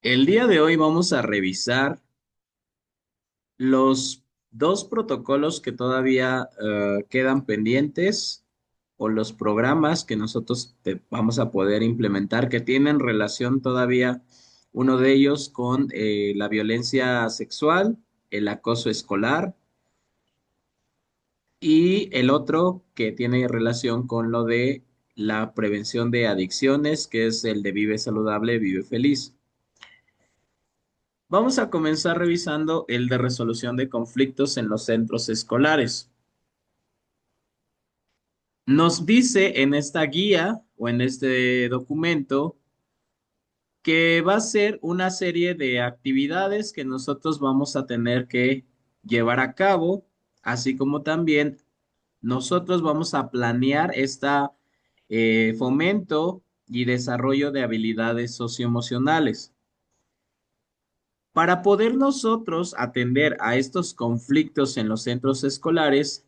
El día de hoy vamos a revisar los dos protocolos que todavía quedan pendientes o los programas que nosotros vamos a poder implementar que tienen relación todavía, uno de ellos con la violencia sexual, el acoso escolar y el otro que tiene relación con lo de la prevención de adicciones, que es el de Vive Saludable, Vive Feliz. Vamos a comenzar revisando el de resolución de conflictos en los centros escolares. Nos dice en esta guía o en este documento que va a ser una serie de actividades que nosotros vamos a tener que llevar a cabo, así como también nosotros vamos a planear esta fomento y desarrollo de habilidades socioemocionales. Para poder nosotros atender a estos conflictos en los centros escolares,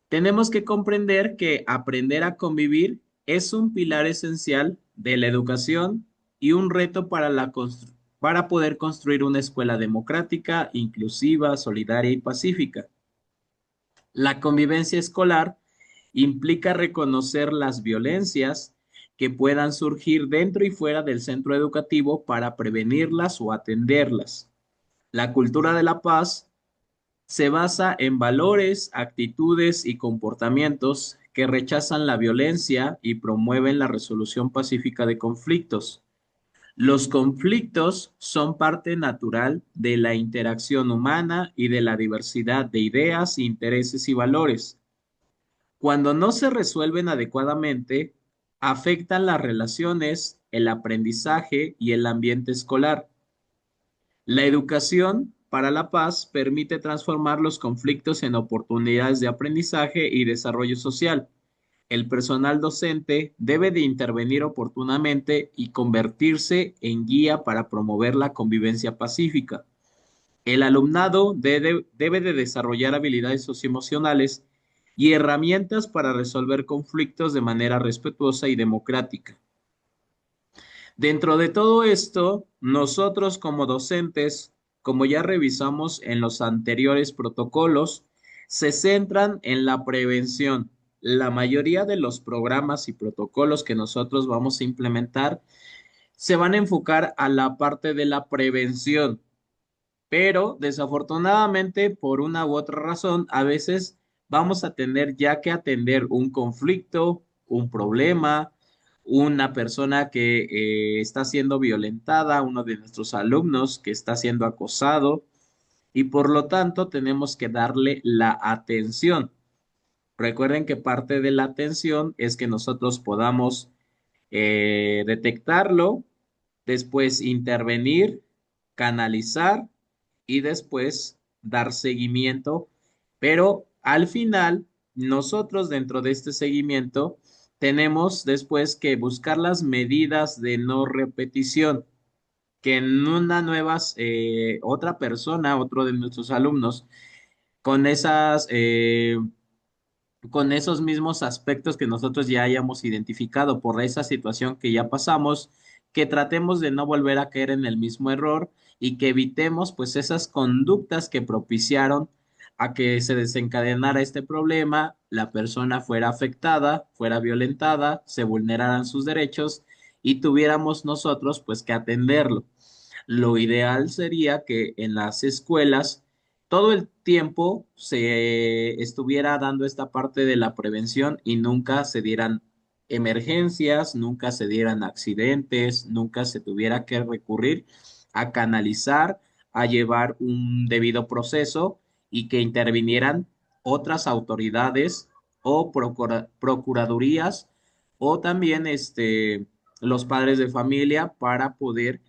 tenemos que comprender que aprender a convivir es un pilar esencial de la educación y un reto para para poder construir una escuela democrática, inclusiva, solidaria y pacífica. La convivencia escolar implica reconocer las violencias que puedan surgir dentro y fuera del centro educativo para prevenirlas o atenderlas. La cultura de la paz se basa en valores, actitudes y comportamientos que rechazan la violencia y promueven la resolución pacífica de conflictos. Los conflictos son parte natural de la interacción humana y de la diversidad de ideas, intereses y valores. Cuando no se resuelven adecuadamente, afectan las relaciones, el aprendizaje y el ambiente escolar. La educación para la paz permite transformar los conflictos en oportunidades de aprendizaje y desarrollo social. El personal docente debe de intervenir oportunamente y convertirse en guía para promover la convivencia pacífica. El alumnado debe de desarrollar habilidades socioemocionales y herramientas para resolver conflictos de manera respetuosa y democrática. Dentro de todo esto, nosotros como docentes, como ya revisamos en los anteriores protocolos, se centran en la prevención. La mayoría de los programas y protocolos que nosotros vamos a implementar se van a enfocar a la parte de la prevención, pero desafortunadamente por una u otra razón, a veces vamos a tener ya que atender un conflicto, un problema, una persona que está siendo violentada, uno de nuestros alumnos que está siendo acosado y por lo tanto tenemos que darle la atención. Recuerden que parte de la atención es que nosotros podamos detectarlo, después intervenir, canalizar y después dar seguimiento. Pero al final, nosotros dentro de este seguimiento tenemos después que buscar las medidas de no repetición, que en una nueva, otra persona, otro de nuestros alumnos, con con esos mismos aspectos que nosotros ya hayamos identificado por esa situación que ya pasamos, que tratemos de no volver a caer en el mismo error y que evitemos pues esas conductas que propiciaron a que se desencadenara este problema, la persona fuera afectada, fuera violentada, se vulneraran sus derechos y tuviéramos nosotros pues que atenderlo. Lo ideal sería que en las escuelas todo el tiempo se estuviera dando esta parte de la prevención y nunca se dieran emergencias, nunca se dieran accidentes, nunca se tuviera que recurrir a canalizar, a llevar un debido proceso y que intervinieran otras autoridades o procuradurías o también los padres de familia para poder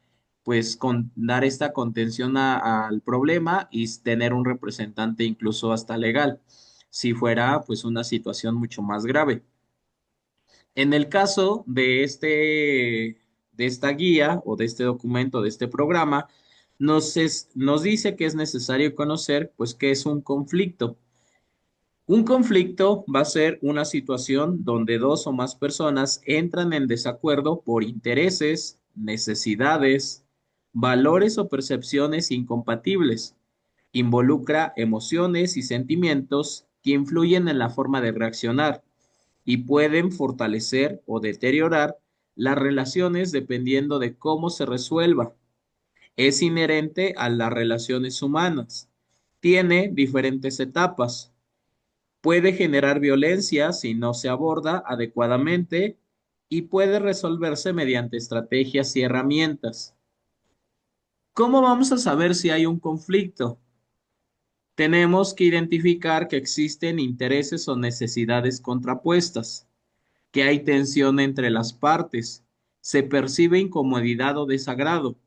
pues dar esta contención al problema y tener un representante incluso hasta legal, si fuera pues una situación mucho más grave. En el caso de de esta guía o de este documento, de este programa, nos dice que es necesario conocer pues qué es un conflicto. Un conflicto va a ser una situación donde dos o más personas entran en desacuerdo por intereses, necesidades, valores o percepciones incompatibles. Involucra emociones y sentimientos que influyen en la forma de reaccionar y pueden fortalecer o deteriorar las relaciones dependiendo de cómo se resuelva. Es inherente a las relaciones humanas. Tiene diferentes etapas. Puede generar violencia si no se aborda adecuadamente y puede resolverse mediante estrategias y herramientas. ¿Cómo vamos a saber si hay un conflicto? Tenemos que identificar que existen intereses o necesidades contrapuestas, que hay tensión entre las partes, se percibe incomodidad o desagrado,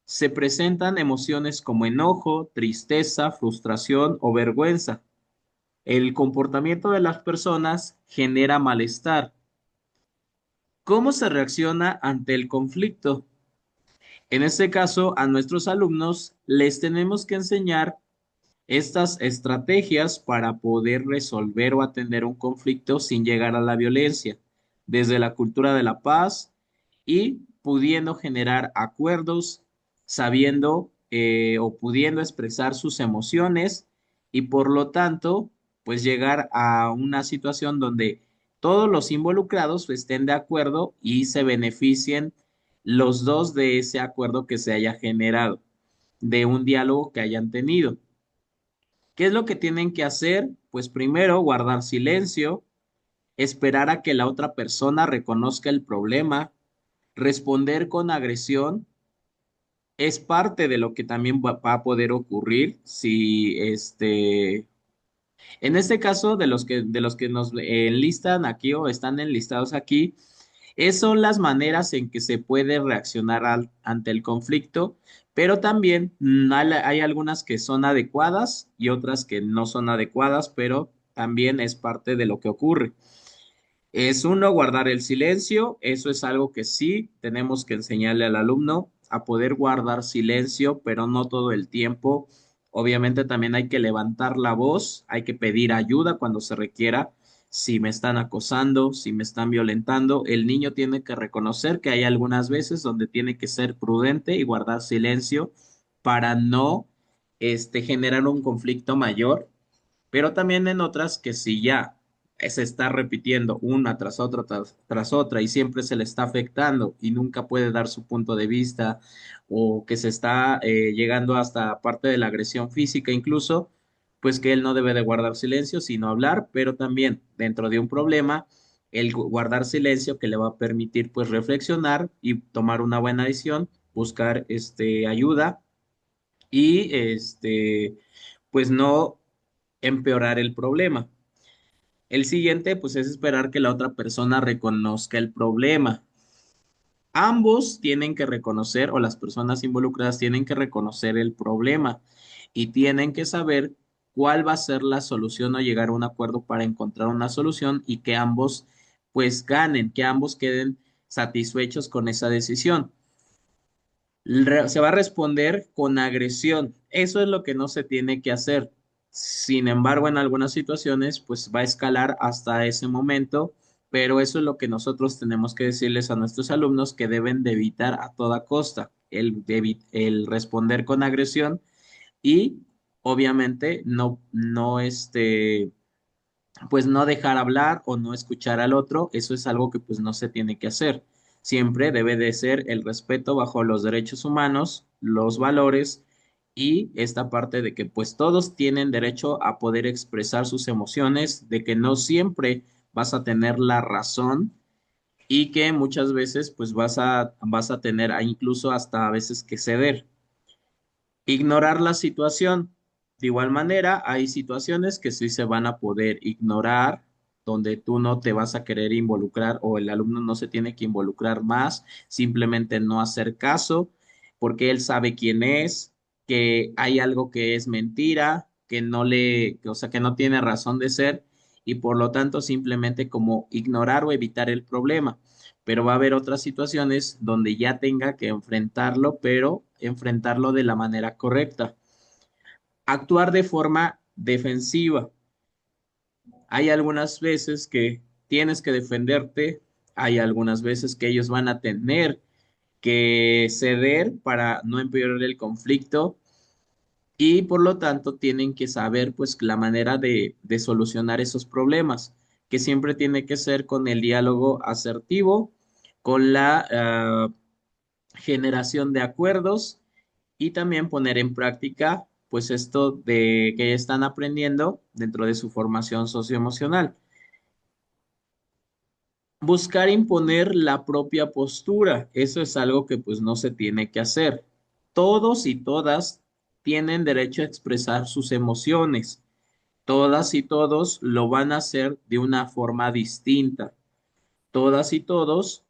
se presentan emociones como enojo, tristeza, frustración o vergüenza. El comportamiento de las personas genera malestar. ¿Cómo se reacciona ante el conflicto? En este caso, a nuestros alumnos les tenemos que enseñar estas estrategias para poder resolver o atender un conflicto sin llegar a la violencia, desde la cultura de la paz y pudiendo generar acuerdos, sabiendo o pudiendo expresar sus emociones y por lo tanto, pues llegar a una situación donde todos los involucrados estén de acuerdo y se beneficien los dos de ese acuerdo que se haya generado, de un diálogo que hayan tenido. ¿Qué es lo que tienen que hacer? Pues primero guardar silencio, esperar a que la otra persona reconozca el problema, responder con agresión. Es parte de lo que también va a poder ocurrir si en este caso de los que nos enlistan aquí o están enlistados aquí, son las maneras en que se puede reaccionar ante el conflicto, pero también hay algunas que son adecuadas y otras que no son adecuadas, pero también es parte de lo que ocurre. Es uno, guardar el silencio. Eso es algo que sí tenemos que enseñarle al alumno a poder guardar silencio, pero no todo el tiempo. Obviamente también hay que levantar la voz, hay que pedir ayuda cuando se requiera. Si me están acosando, si me están violentando, el niño tiene que reconocer que hay algunas veces donde tiene que ser prudente y guardar silencio para no generar un conflicto mayor, pero también en otras que si ya se está repitiendo una tras otra, tras otra y siempre se le está afectando y nunca puede dar su punto de vista o que se está llegando hasta parte de la agresión física incluso, pues que él no debe de guardar silencio, sino hablar, pero también dentro de un problema, el guardar silencio que le va a permitir pues reflexionar y tomar una buena decisión, buscar ayuda y pues no empeorar el problema. El siguiente, pues, es esperar que la otra persona reconozca el problema. Ambos tienen que reconocer, o las personas involucradas tienen que reconocer el problema y tienen que saber cuál va a ser la solución o llegar a un acuerdo para encontrar una solución y que ambos, pues, ganen, que ambos queden satisfechos con esa decisión. Se va a responder con agresión. Eso es lo que no se tiene que hacer. Sin embargo, en algunas situaciones, pues va a escalar hasta ese momento, pero eso es lo que nosotros tenemos que decirles a nuestros alumnos que deben de evitar a toda costa, el responder con agresión y obviamente pues no dejar hablar o no escuchar al otro, eso es algo que pues no se tiene que hacer. Siempre debe de ser el respeto bajo los derechos humanos, los valores y esta parte de que pues todos tienen derecho a poder expresar sus emociones, de que no siempre vas a tener la razón y que muchas veces pues vas a tener incluso hasta a veces que ceder. Ignorar la situación. De igual manera, hay situaciones que sí se van a poder ignorar, donde tú no te vas a querer involucrar o el alumno no se tiene que involucrar más, simplemente no hacer caso, porque él sabe quién es, que hay algo que es mentira, o sea, que no tiene razón de ser, y por lo tanto simplemente como ignorar o evitar el problema, pero va a haber otras situaciones donde ya tenga que enfrentarlo, pero enfrentarlo de la manera correcta. Actuar de forma defensiva. Hay algunas veces que tienes que defenderte, hay algunas veces que ellos van a tener que ceder para no empeorar el conflicto y por lo tanto tienen que saber pues la manera de solucionar esos problemas, que siempre tiene que ser con el diálogo asertivo, con la generación de acuerdos y también poner en práctica pues esto de que están aprendiendo dentro de su formación socioemocional. Buscar imponer la propia postura, eso es algo que pues no se tiene que hacer. Todos y todas tienen derecho a expresar sus emociones. Todas y todos lo van a hacer de una forma distinta. Todas y todos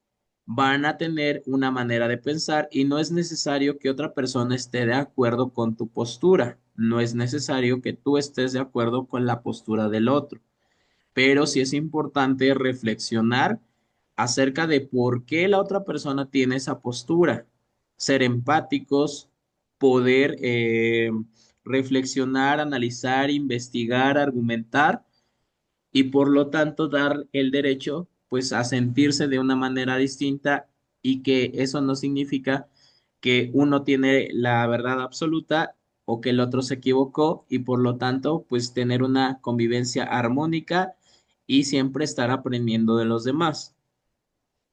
van a tener una manera de pensar y no es necesario que otra persona esté de acuerdo con tu postura. No es necesario que tú estés de acuerdo con la postura del otro, pero sí es importante reflexionar acerca de por qué la otra persona tiene esa postura, ser empáticos, poder reflexionar, analizar, investigar, argumentar y por lo tanto dar el derecho pues a sentirse de una manera distinta y que eso no significa que uno tiene la verdad absoluta o que el otro se equivocó y por lo tanto pues tener una convivencia armónica y siempre estar aprendiendo de los demás.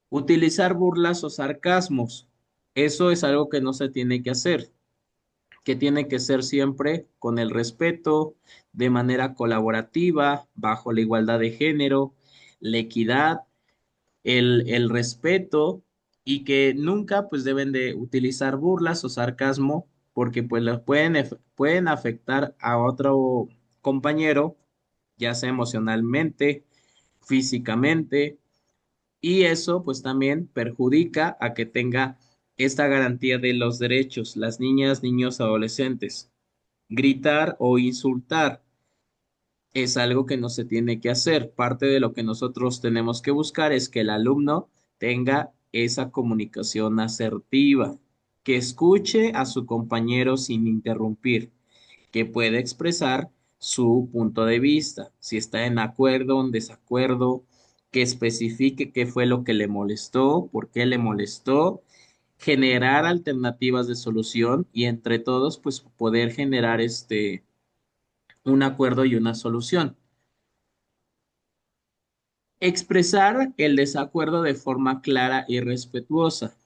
Utilizar burlas o sarcasmos, eso es algo que no se tiene que hacer, que tiene que ser siempre con el respeto, de manera colaborativa, bajo la igualdad de género, la equidad, el respeto y que nunca pues deben de utilizar burlas o sarcasmo porque pues los pueden afectar a otro compañero, ya sea emocionalmente, físicamente, y eso pues también perjudica a que tenga esta garantía de los derechos, las niñas, niños, adolescentes. Gritar o insultar es algo que no se tiene que hacer. Parte de lo que nosotros tenemos que buscar es que el alumno tenga esa comunicación asertiva, que escuche a su compañero sin interrumpir, que pueda expresar su punto de vista, si está en acuerdo o en desacuerdo, que especifique qué fue lo que le molestó, por qué le molestó, generar alternativas de solución y entre todos pues poder generar un acuerdo y una solución. Expresar el desacuerdo de forma clara y respetuosa.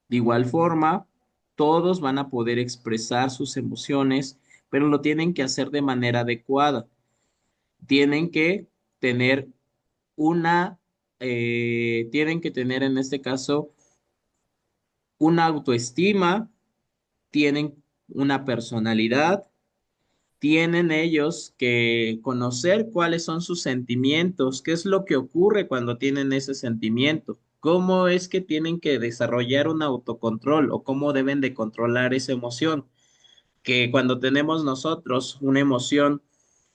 De igual forma, todos van a poder expresar sus emociones, pero lo tienen que hacer de manera adecuada. Tienen que tener una, tienen que tener en este caso una autoestima, tienen una personalidad, tienen ellos que conocer cuáles son sus sentimientos, qué es lo que ocurre cuando tienen ese sentimiento, cómo es que tienen que desarrollar un autocontrol o cómo deben de controlar esa emoción, que cuando tenemos nosotros una emoción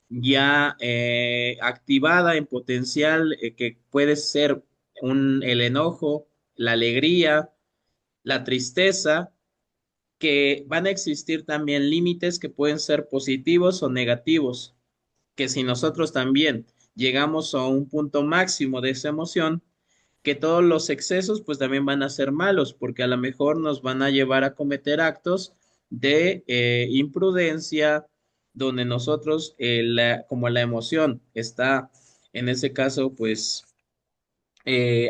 ya activada en potencial, que puede ser el enojo, la alegría, la tristeza, que van a existir también límites que pueden ser positivos o negativos, que si nosotros también llegamos a un punto máximo de esa emoción, que todos los excesos pues también van a ser malos, porque a lo mejor nos van a llevar a cometer actos de imprudencia, donde nosotros, como la emoción está en ese caso pues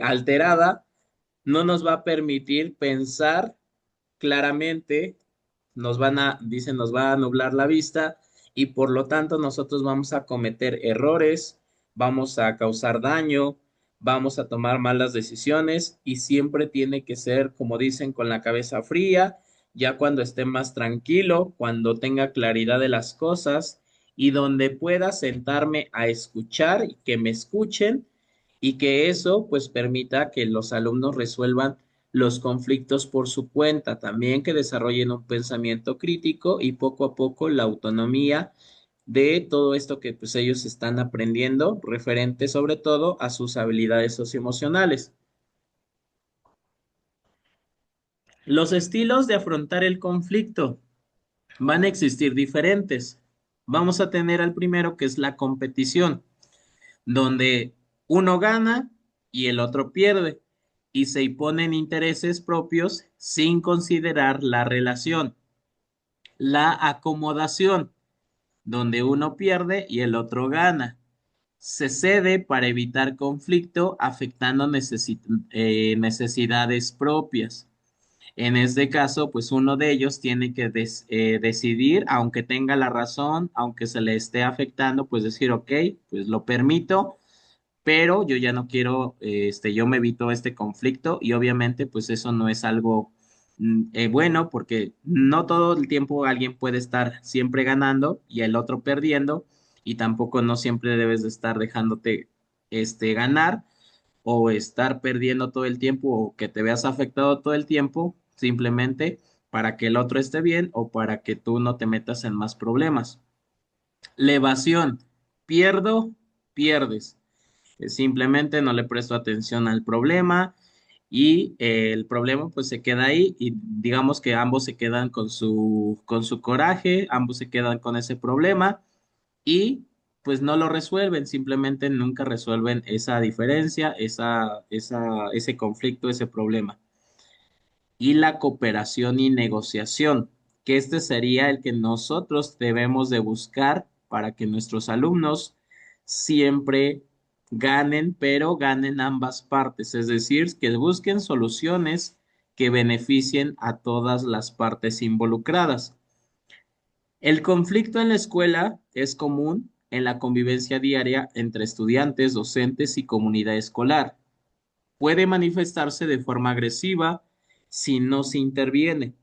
alterada, no nos va a permitir pensar claramente, dicen, nos va a nublar la vista y por lo tanto nosotros vamos a cometer errores, vamos a causar daño, vamos a tomar malas decisiones y siempre tiene que ser, como dicen, con la cabeza fría, ya cuando esté más tranquilo, cuando tenga claridad de las cosas y donde pueda sentarme a escuchar y que me escuchen y que eso pues permita que los alumnos resuelvan los conflictos por su cuenta, también que desarrollen un pensamiento crítico y poco a poco la autonomía de todo esto que pues ellos están aprendiendo, referente sobre todo a sus habilidades socioemocionales. Los estilos de afrontar el conflicto van a existir diferentes. Vamos a tener al primero que es la competición, donde uno gana y el otro pierde. y se imponen intereses propios sin considerar la relación. La acomodación, donde uno pierde y el otro gana. Se cede para evitar conflicto afectando necesidades propias. En este caso, pues uno de ellos tiene que decidir, aunque tenga la razón, aunque se le esté afectando, pues decir, ok, pues lo permito, pero yo ya no quiero, yo me evito este conflicto y obviamente pues eso no es algo bueno porque no todo el tiempo alguien puede estar siempre ganando y el otro perdiendo y tampoco no siempre debes de estar dejándote ganar o estar perdiendo todo el tiempo o que te veas afectado todo el tiempo simplemente para que el otro esté bien o para que tú no te metas en más problemas. La evasión, pierdo, pierdes. Simplemente no le presto atención al problema y el problema pues se queda ahí y digamos que ambos se quedan con su coraje, ambos se quedan con ese problema y pues no lo resuelven, simplemente nunca resuelven esa diferencia, ese conflicto, ese problema. Y la cooperación y negociación, que este sería el que nosotros debemos de buscar para que nuestros alumnos siempre ganen, pero ganen ambas partes, es decir, que busquen soluciones que beneficien a todas las partes involucradas. El conflicto en la escuela es común en la convivencia diaria entre estudiantes, docentes y comunidad escolar. Puede manifestarse de forma agresiva si no se interviene.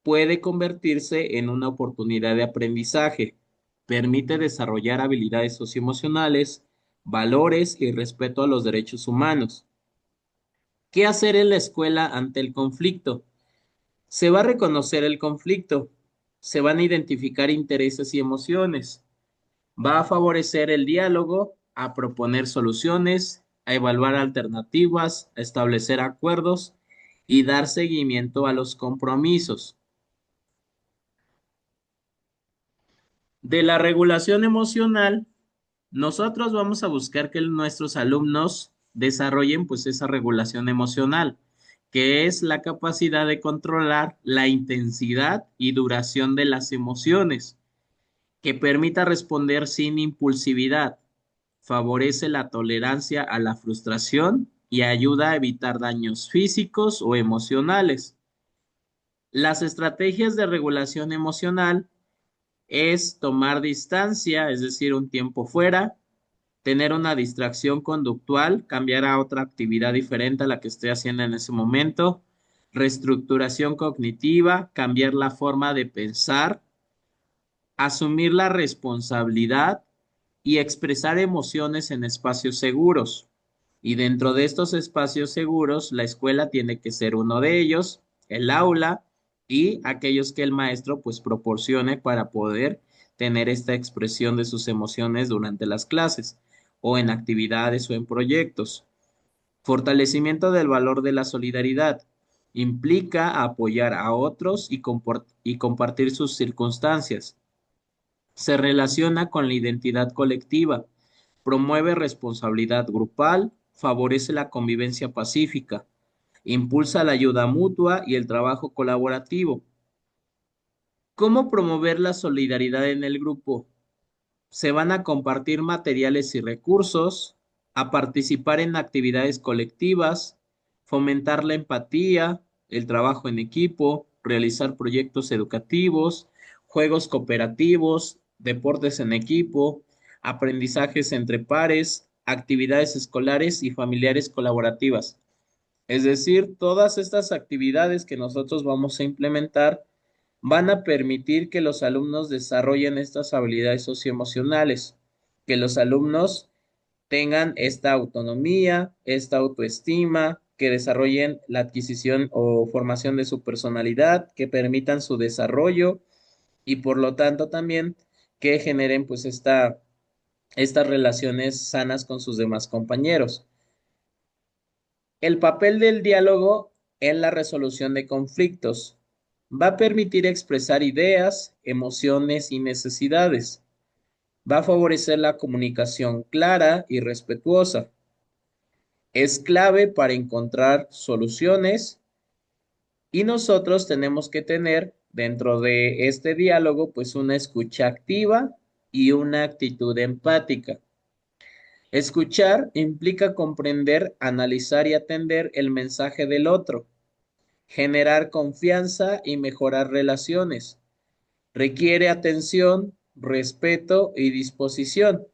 Puede convertirse en una oportunidad de aprendizaje. Permite desarrollar habilidades socioemocionales, valores y respeto a los derechos humanos. ¿Qué hacer en la escuela ante el conflicto? Se va a reconocer el conflicto, se van a identificar intereses y emociones, va a favorecer el diálogo, a proponer soluciones, a evaluar alternativas, a establecer acuerdos y dar seguimiento a los compromisos. De la regulación emocional, nosotros vamos a buscar que nuestros alumnos desarrollen pues esa regulación emocional, que es la capacidad de controlar la intensidad y duración de las emociones, que permita responder sin impulsividad, favorece la tolerancia a la frustración y ayuda a evitar daños físicos o emocionales. Las estrategias de regulación emocional es tomar distancia, es decir, un tiempo fuera, tener una distracción conductual, cambiar a otra actividad diferente a la que esté haciendo en ese momento, reestructuración cognitiva, cambiar la forma de pensar, asumir la responsabilidad y expresar emociones en espacios seguros. Y dentro de estos espacios seguros, la escuela tiene que ser uno de ellos, el aula y aquellos que el maestro pues proporcione para poder tener esta expresión de sus emociones durante las clases o en actividades o en proyectos. Fortalecimiento del valor de la solidaridad. Implica apoyar a otros y compartir sus circunstancias. Se relaciona con la identidad colectiva, promueve responsabilidad grupal, favorece la convivencia pacífica, impulsa la ayuda mutua y el trabajo colaborativo. ¿Cómo promover la solidaridad en el grupo? Se van a compartir materiales y recursos, a participar en actividades colectivas, fomentar la empatía, el trabajo en equipo, realizar proyectos educativos, juegos cooperativos, deportes en equipo, aprendizajes entre pares, actividades escolares y familiares colaborativas. Es decir, todas estas actividades que nosotros vamos a implementar van a permitir que los alumnos desarrollen estas habilidades socioemocionales, que los alumnos tengan esta autonomía, esta autoestima, que desarrollen la adquisición o formación de su personalidad, que permitan su desarrollo y por lo tanto también que generen pues estas relaciones sanas con sus demás compañeros. El papel del diálogo en la resolución de conflictos va a permitir expresar ideas, emociones y necesidades. Va a favorecer la comunicación clara y respetuosa. Es clave para encontrar soluciones y nosotros tenemos que tener dentro de este diálogo pues una escucha activa y una actitud empática. Escuchar implica comprender, analizar y atender el mensaje del otro, generar confianza y mejorar relaciones. Requiere atención, respeto y disposición.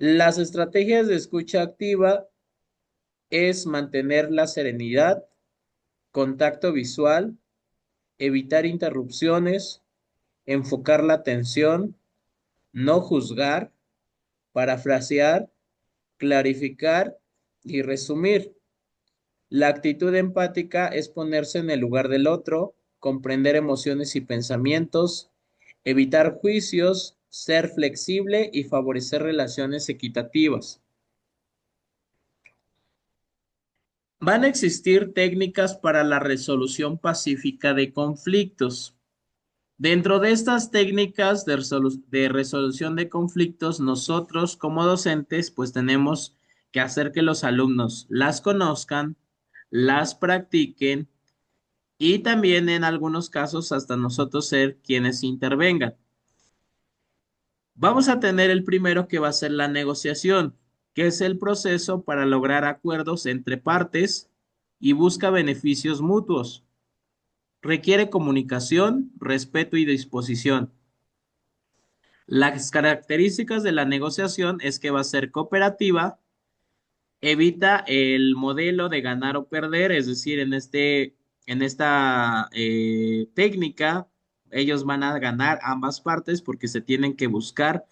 Las estrategias de escucha activa es mantener la serenidad, contacto visual, evitar interrupciones, enfocar la atención, no juzgar, parafrasear, clarificar y resumir. La actitud empática es ponerse en el lugar del otro, comprender emociones y pensamientos, evitar juicios, ser flexible y favorecer relaciones equitativas. Van a existir técnicas para la resolución pacífica de conflictos. Dentro de estas técnicas de resolución de conflictos, nosotros como docentes, pues tenemos que hacer que los alumnos las conozcan, las practiquen y también en algunos casos hasta nosotros ser quienes intervengan. Vamos a tener el primero que va a ser la negociación, que es el proceso para lograr acuerdos entre partes y busca beneficios mutuos. Requiere comunicación, respeto y disposición. Las características de la negociación es que va a ser cooperativa, evita el modelo de ganar o perder, es decir, en esta técnica, ellos van a ganar ambas partes porque se tienen que buscar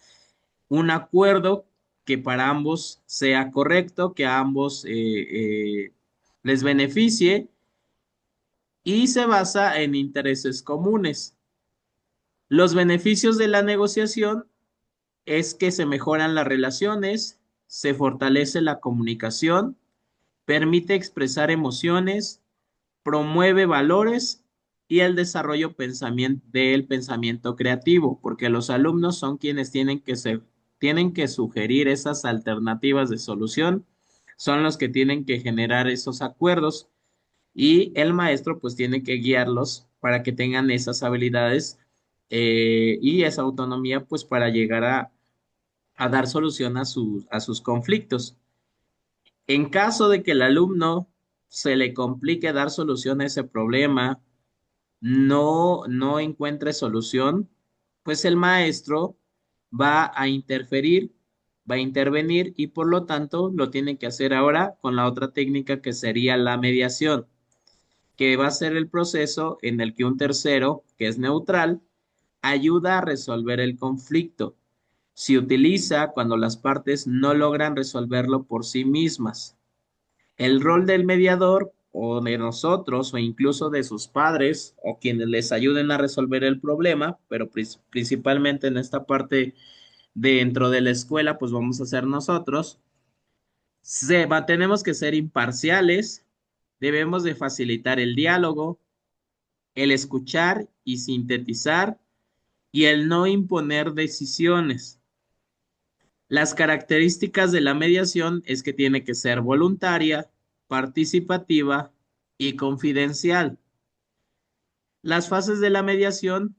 un acuerdo que para ambos sea correcto, que a ambos les beneficie y se basa en intereses comunes. Los beneficios de la negociación es que se mejoran las relaciones, se fortalece la comunicación, permite expresar emociones, promueve valores y el desarrollo del pensamiento creativo, porque los alumnos son quienes tienen que sugerir esas alternativas de solución, son los que tienen que generar esos acuerdos y el maestro pues tiene que guiarlos para que tengan esas habilidades y esa autonomía pues para llegar a dar solución a sus conflictos. En caso de que el alumno se le complique dar solución a ese problema, no encuentre solución, pues el maestro va a interferir, va a intervenir y por lo tanto lo tiene que hacer ahora con la otra técnica que sería la mediación, que va a ser el proceso en el que un tercero, que es neutral, ayuda a resolver el conflicto. Se utiliza cuando las partes no logran resolverlo por sí mismas. El rol del mediador o de nosotros o incluso de sus padres o quienes les ayuden a resolver el problema, pero principalmente en esta parte dentro de la escuela, pues vamos a ser nosotros. Tenemos que ser imparciales, debemos de facilitar el diálogo, el escuchar y sintetizar y el no imponer decisiones. Las características de la mediación es que tiene que ser voluntaria, participativa y confidencial. Las fases de la mediación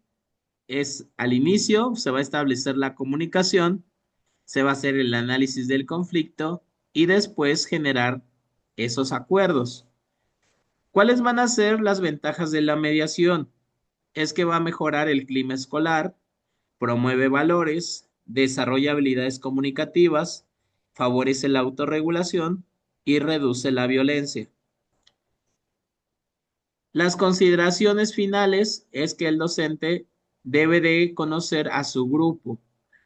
es al inicio, se va a establecer la comunicación, se va a hacer el análisis del conflicto y después generar esos acuerdos. ¿Cuáles van a ser las ventajas de la mediación? Es que va a mejorar el clima escolar, promueve valores, desarrolla habilidades comunicativas, favorece la autorregulación y reduce la violencia. Las consideraciones finales es que el docente debe de conocer a su grupo,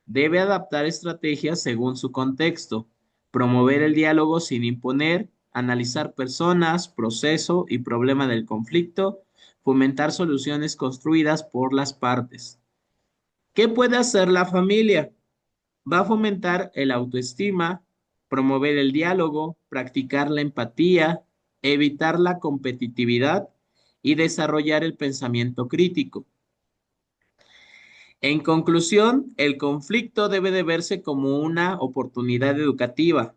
debe adaptar estrategias según su contexto, promover el diálogo sin imponer, analizar personas, proceso y problema del conflicto, fomentar soluciones construidas por las partes. ¿Qué puede hacer la familia? Va a fomentar el autoestima, promover el diálogo, practicar la empatía, evitar la competitividad y desarrollar el pensamiento crítico. En conclusión, el conflicto debe de verse como una oportunidad educativa.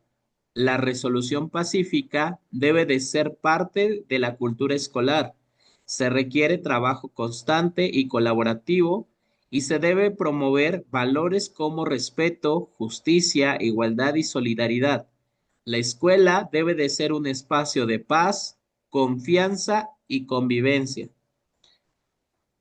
La resolución pacífica debe de ser parte de la cultura escolar. Se requiere trabajo constante y colaborativo y se debe promover valores como respeto, justicia, igualdad y solidaridad. La escuela debe de ser un espacio de paz, confianza y convivencia.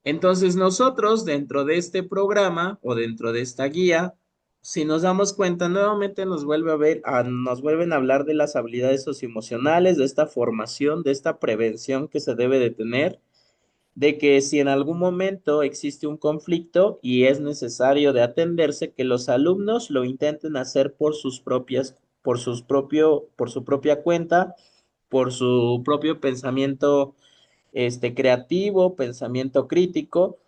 Entonces nosotros dentro de este programa o dentro de esta guía, si nos damos cuenta, nuevamente nos vuelve a ver, nos vuelven a hablar de las habilidades socioemocionales, de esta formación, de esta prevención que se debe de tener, de que si en algún momento existe un conflicto y es necesario de atenderse, que los alumnos lo intenten hacer por sus propias, por su propia cuenta, por su propio pensamiento creativo, pensamiento crítico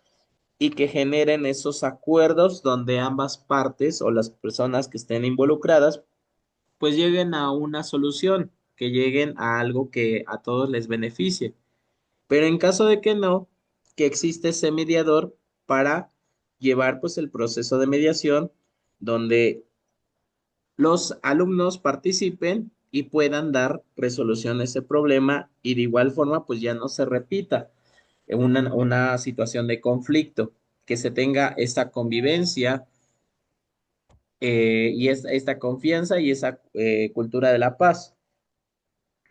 y que generen esos acuerdos donde ambas partes o las personas que estén involucradas pues lleguen a una solución, que lleguen a algo que a todos les beneficie. Pero en caso de que no, que existe ese mediador para llevar pues el proceso de mediación donde los alumnos participen y puedan dar resolución a ese problema y de igual forma pues ya no se repita una situación de conflicto, que se tenga esta convivencia y esta confianza y esa cultura de la paz.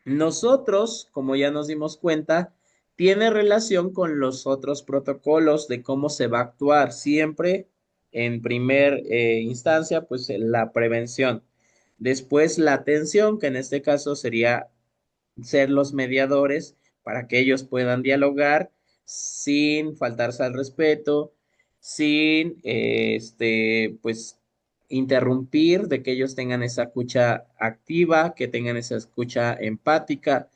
Nosotros, como ya nos dimos cuenta, tiene relación con los otros protocolos de cómo se va a actuar siempre en primer instancia, pues la prevención. Después la atención, que en este caso sería ser los mediadores para que ellos puedan dialogar sin faltarse al respeto, sin pues interrumpir, de que ellos tengan esa escucha activa, que tengan esa escucha empática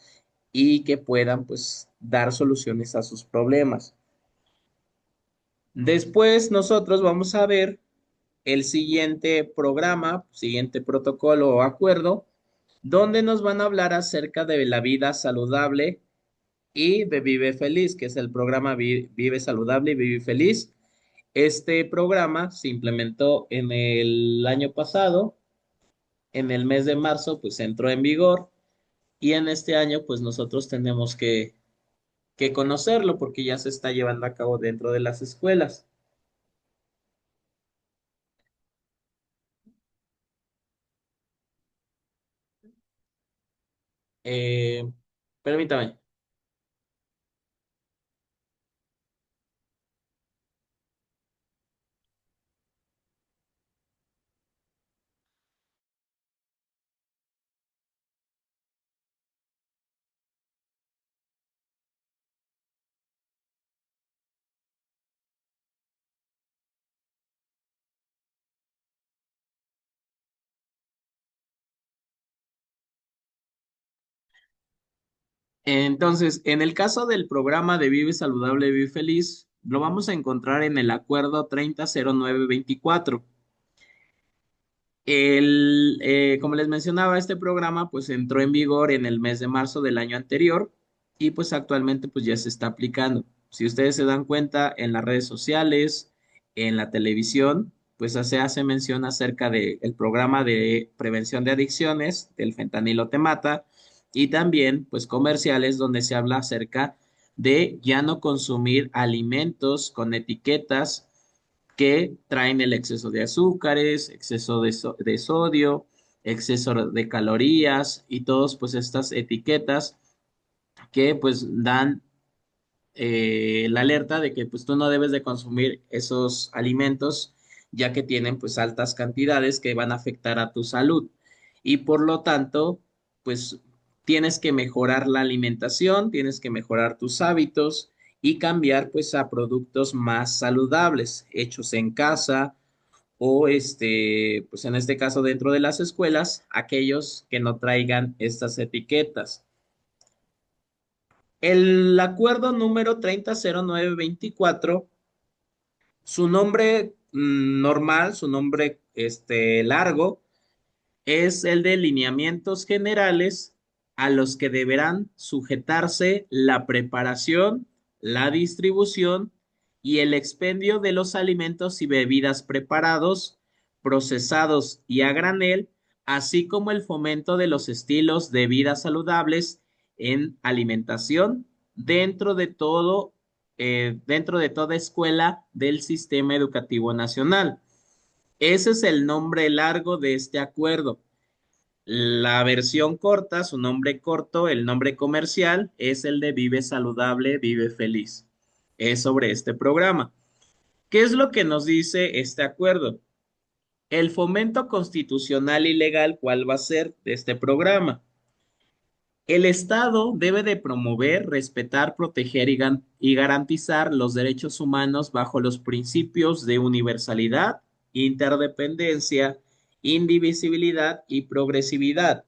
y que puedan pues dar soluciones a sus problemas. Después nosotros vamos a ver el siguiente programa, siguiente protocolo o acuerdo, donde nos van a hablar acerca de la vida saludable y de Vive Feliz, que es el programa Vive Saludable y Vive Feliz. Este programa se implementó en el año pasado, en el mes de marzo, pues entró en vigor y en este año, pues nosotros tenemos que conocerlo porque ya se está llevando a cabo dentro de las escuelas. Eh, Permítame. Entonces, en el caso del programa de Vive Saludable, Vive Feliz, lo vamos a encontrar en el acuerdo 300924. Como les mencionaba, este programa pues entró en vigor en el mes de marzo del año anterior y pues actualmente pues ya se está aplicando. Si ustedes se dan cuenta en las redes sociales, en la televisión, pues se hace mención acerca del programa de prevención de adicciones, del fentanilo te mata, y también pues comerciales donde se habla acerca de ya no consumir alimentos con etiquetas que traen el exceso de azúcares, exceso de sodio, exceso de calorías y todas pues estas etiquetas que pues dan la alerta de que pues tú no debes de consumir esos alimentos ya que tienen pues altas cantidades que van a afectar a tu salud y por lo tanto pues tienes que mejorar la alimentación, tienes que mejorar tus hábitos y cambiar pues a productos más saludables hechos en casa o pues en este caso dentro de las escuelas, aquellos que no traigan estas etiquetas. El acuerdo número 300924, su nombre normal, su nombre largo, es el de lineamientos generales a los que deberán sujetarse la preparación, la distribución y el expendio de los alimentos y bebidas preparados, procesados y a granel así como el fomento de los estilos de vida saludables en alimentación dentro de todo, dentro de toda escuela del sistema educativo nacional. Ese es el nombre largo de este acuerdo. La versión corta, su nombre corto, el nombre comercial, es el de Vive Saludable, Vive Feliz. Es sobre este programa. ¿Qué es lo que nos dice este acuerdo? El fomento constitucional y legal, ¿cuál va a ser de este programa? El Estado debe de promover, respetar, proteger y garantizar los derechos humanos bajo los principios de universalidad, interdependencia, indivisibilidad y progresividad.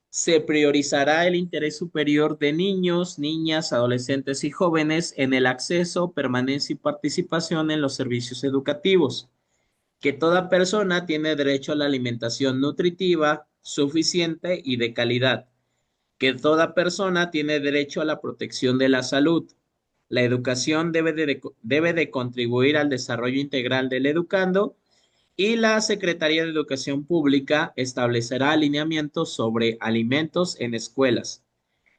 Se priorizará el interés superior de niños, niñas, adolescentes y jóvenes en el acceso, permanencia y participación en los servicios educativos. Que toda persona tiene derecho a la alimentación nutritiva, suficiente y de calidad. Que toda persona tiene derecho a la protección de la salud. La educación debe de contribuir al desarrollo integral del educando y la Secretaría de Educación Pública establecerá alineamientos sobre alimentos en escuelas.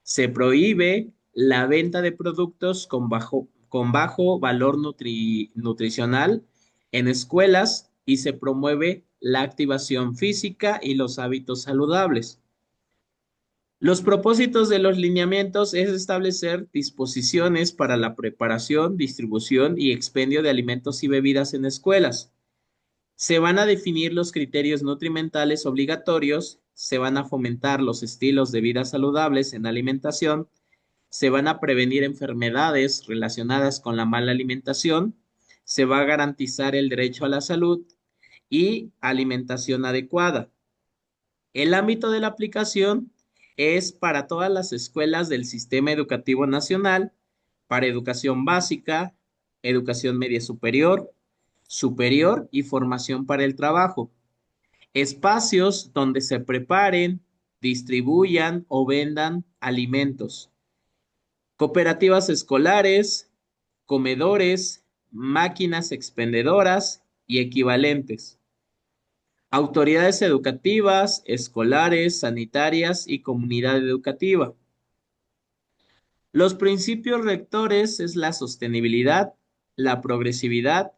Se prohíbe la venta de productos con bajo valor nutricional en escuelas y se promueve la activación física y los hábitos saludables. Los propósitos de los lineamientos es establecer disposiciones para la preparación, distribución y expendio de alimentos y bebidas en escuelas. Se van a definir los criterios nutrimentales obligatorios, se van a fomentar los estilos de vida saludables en alimentación, se van a prevenir enfermedades relacionadas con la mala alimentación, se va a garantizar el derecho a la salud y alimentación adecuada. El ámbito de la aplicación es para todas las escuelas del Sistema Educativo Nacional, para educación básica, educación media superior, superior y formación para el trabajo. Espacios donde se preparen, distribuyan o vendan alimentos. Cooperativas escolares, comedores, máquinas expendedoras y equivalentes. Autoridades educativas, escolares, sanitarias y comunidad educativa. Los principios rectores es la sostenibilidad, la progresividad,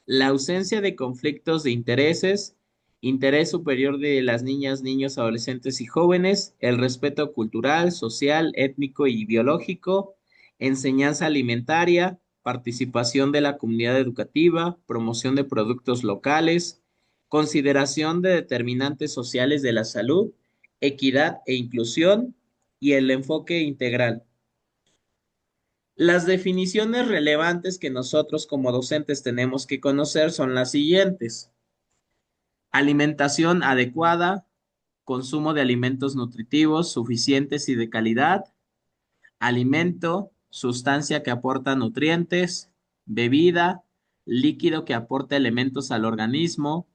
la ausencia de conflictos de intereses, interés superior de las niñas, niños, adolescentes y jóvenes, el respeto cultural, social, étnico y biológico, enseñanza alimentaria, participación de la comunidad educativa, promoción de productos locales, consideración de determinantes sociales de la salud, equidad e inclusión y el enfoque integral. Las definiciones relevantes que nosotros como docentes tenemos que conocer son las siguientes. Alimentación adecuada, consumo de alimentos nutritivos suficientes y de calidad, alimento, sustancia que aporta nutrientes, bebida, líquido que aporta elementos al organismo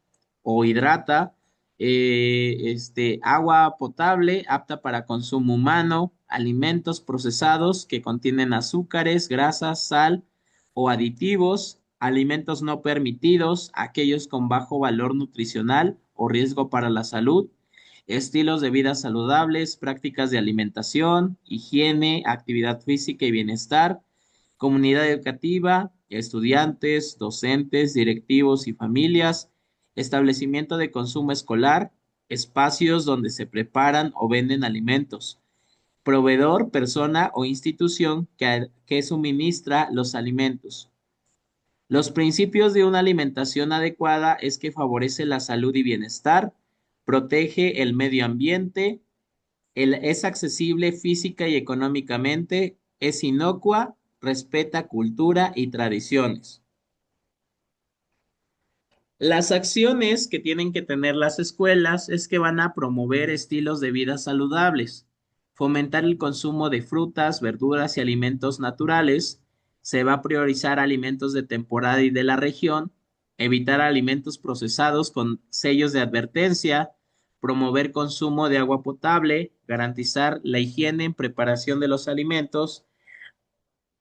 o hidrata, agua potable apta para consumo humano, alimentos procesados que contienen azúcares, grasas, sal o aditivos, alimentos no permitidos, aquellos con bajo valor nutricional o riesgo para la salud, estilos de vida saludables, prácticas de alimentación, higiene, actividad física y bienestar, comunidad educativa, estudiantes, docentes, directivos y familias, establecimiento de consumo escolar, espacios donde se preparan o venden alimentos, proveedor, persona o institución que suministra los alimentos. Los principios de una alimentación adecuada es que favorece la salud y bienestar, protege el medio ambiente, es accesible física y económicamente, es inocua, respeta cultura y tradiciones. Las acciones que tienen que tener las escuelas es que van a promover estilos de vida saludables, fomentar el consumo de frutas, verduras y alimentos naturales, se va a priorizar alimentos de temporada y de la región, evitar alimentos procesados con sellos de advertencia, promover consumo de agua potable, garantizar la higiene en preparación de los alimentos,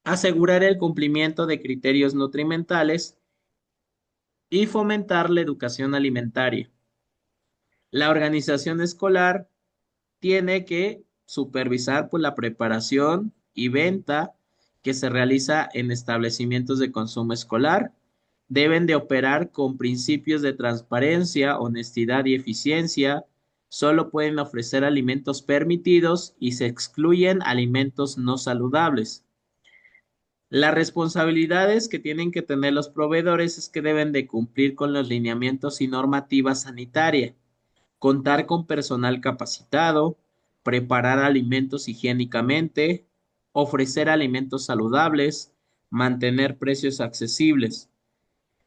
asegurar el cumplimiento de criterios nutrimentales y fomentar la educación alimentaria. La organización escolar tiene que supervisar pues, la preparación y venta que se realiza en establecimientos de consumo escolar. Deben de operar con principios de transparencia, honestidad y eficiencia. Solo pueden ofrecer alimentos permitidos y se excluyen alimentos no saludables. Las responsabilidades que tienen que tener los proveedores es que deben de cumplir con los lineamientos y normativa sanitaria, contar con personal capacitado, preparar alimentos higiénicamente, ofrecer alimentos saludables, mantener precios accesibles.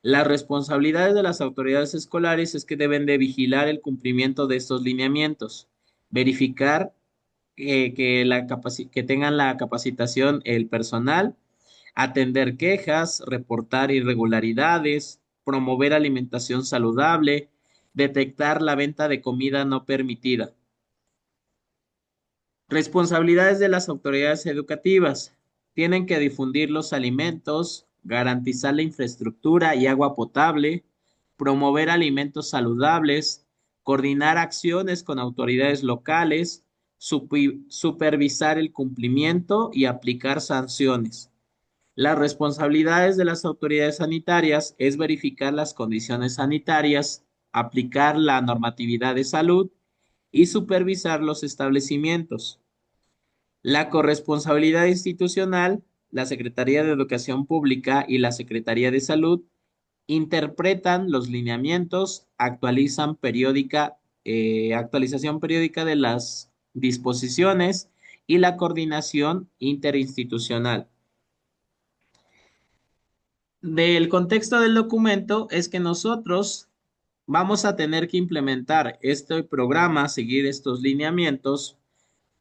Las responsabilidades de las autoridades escolares es que deben de vigilar el cumplimiento de estos lineamientos, verificar que tengan la capacitación el personal, atender quejas, reportar irregularidades, promover alimentación saludable, detectar la venta de comida no permitida. Responsabilidades de las autoridades educativas. Tienen que difundir los alimentos, garantizar la infraestructura y agua potable, promover alimentos saludables, coordinar acciones con autoridades locales, supervisar el cumplimiento y aplicar sanciones. Las responsabilidades de las autoridades sanitarias es verificar las condiciones sanitarias, aplicar la normatividad de salud y supervisar los establecimientos. La corresponsabilidad institucional, la Secretaría de Educación Pública y la Secretaría de Salud interpretan los lineamientos, actualización periódica de las disposiciones y la coordinación interinstitucional. Del contexto del documento es que nosotros vamos a tener que implementar este programa, seguir estos lineamientos,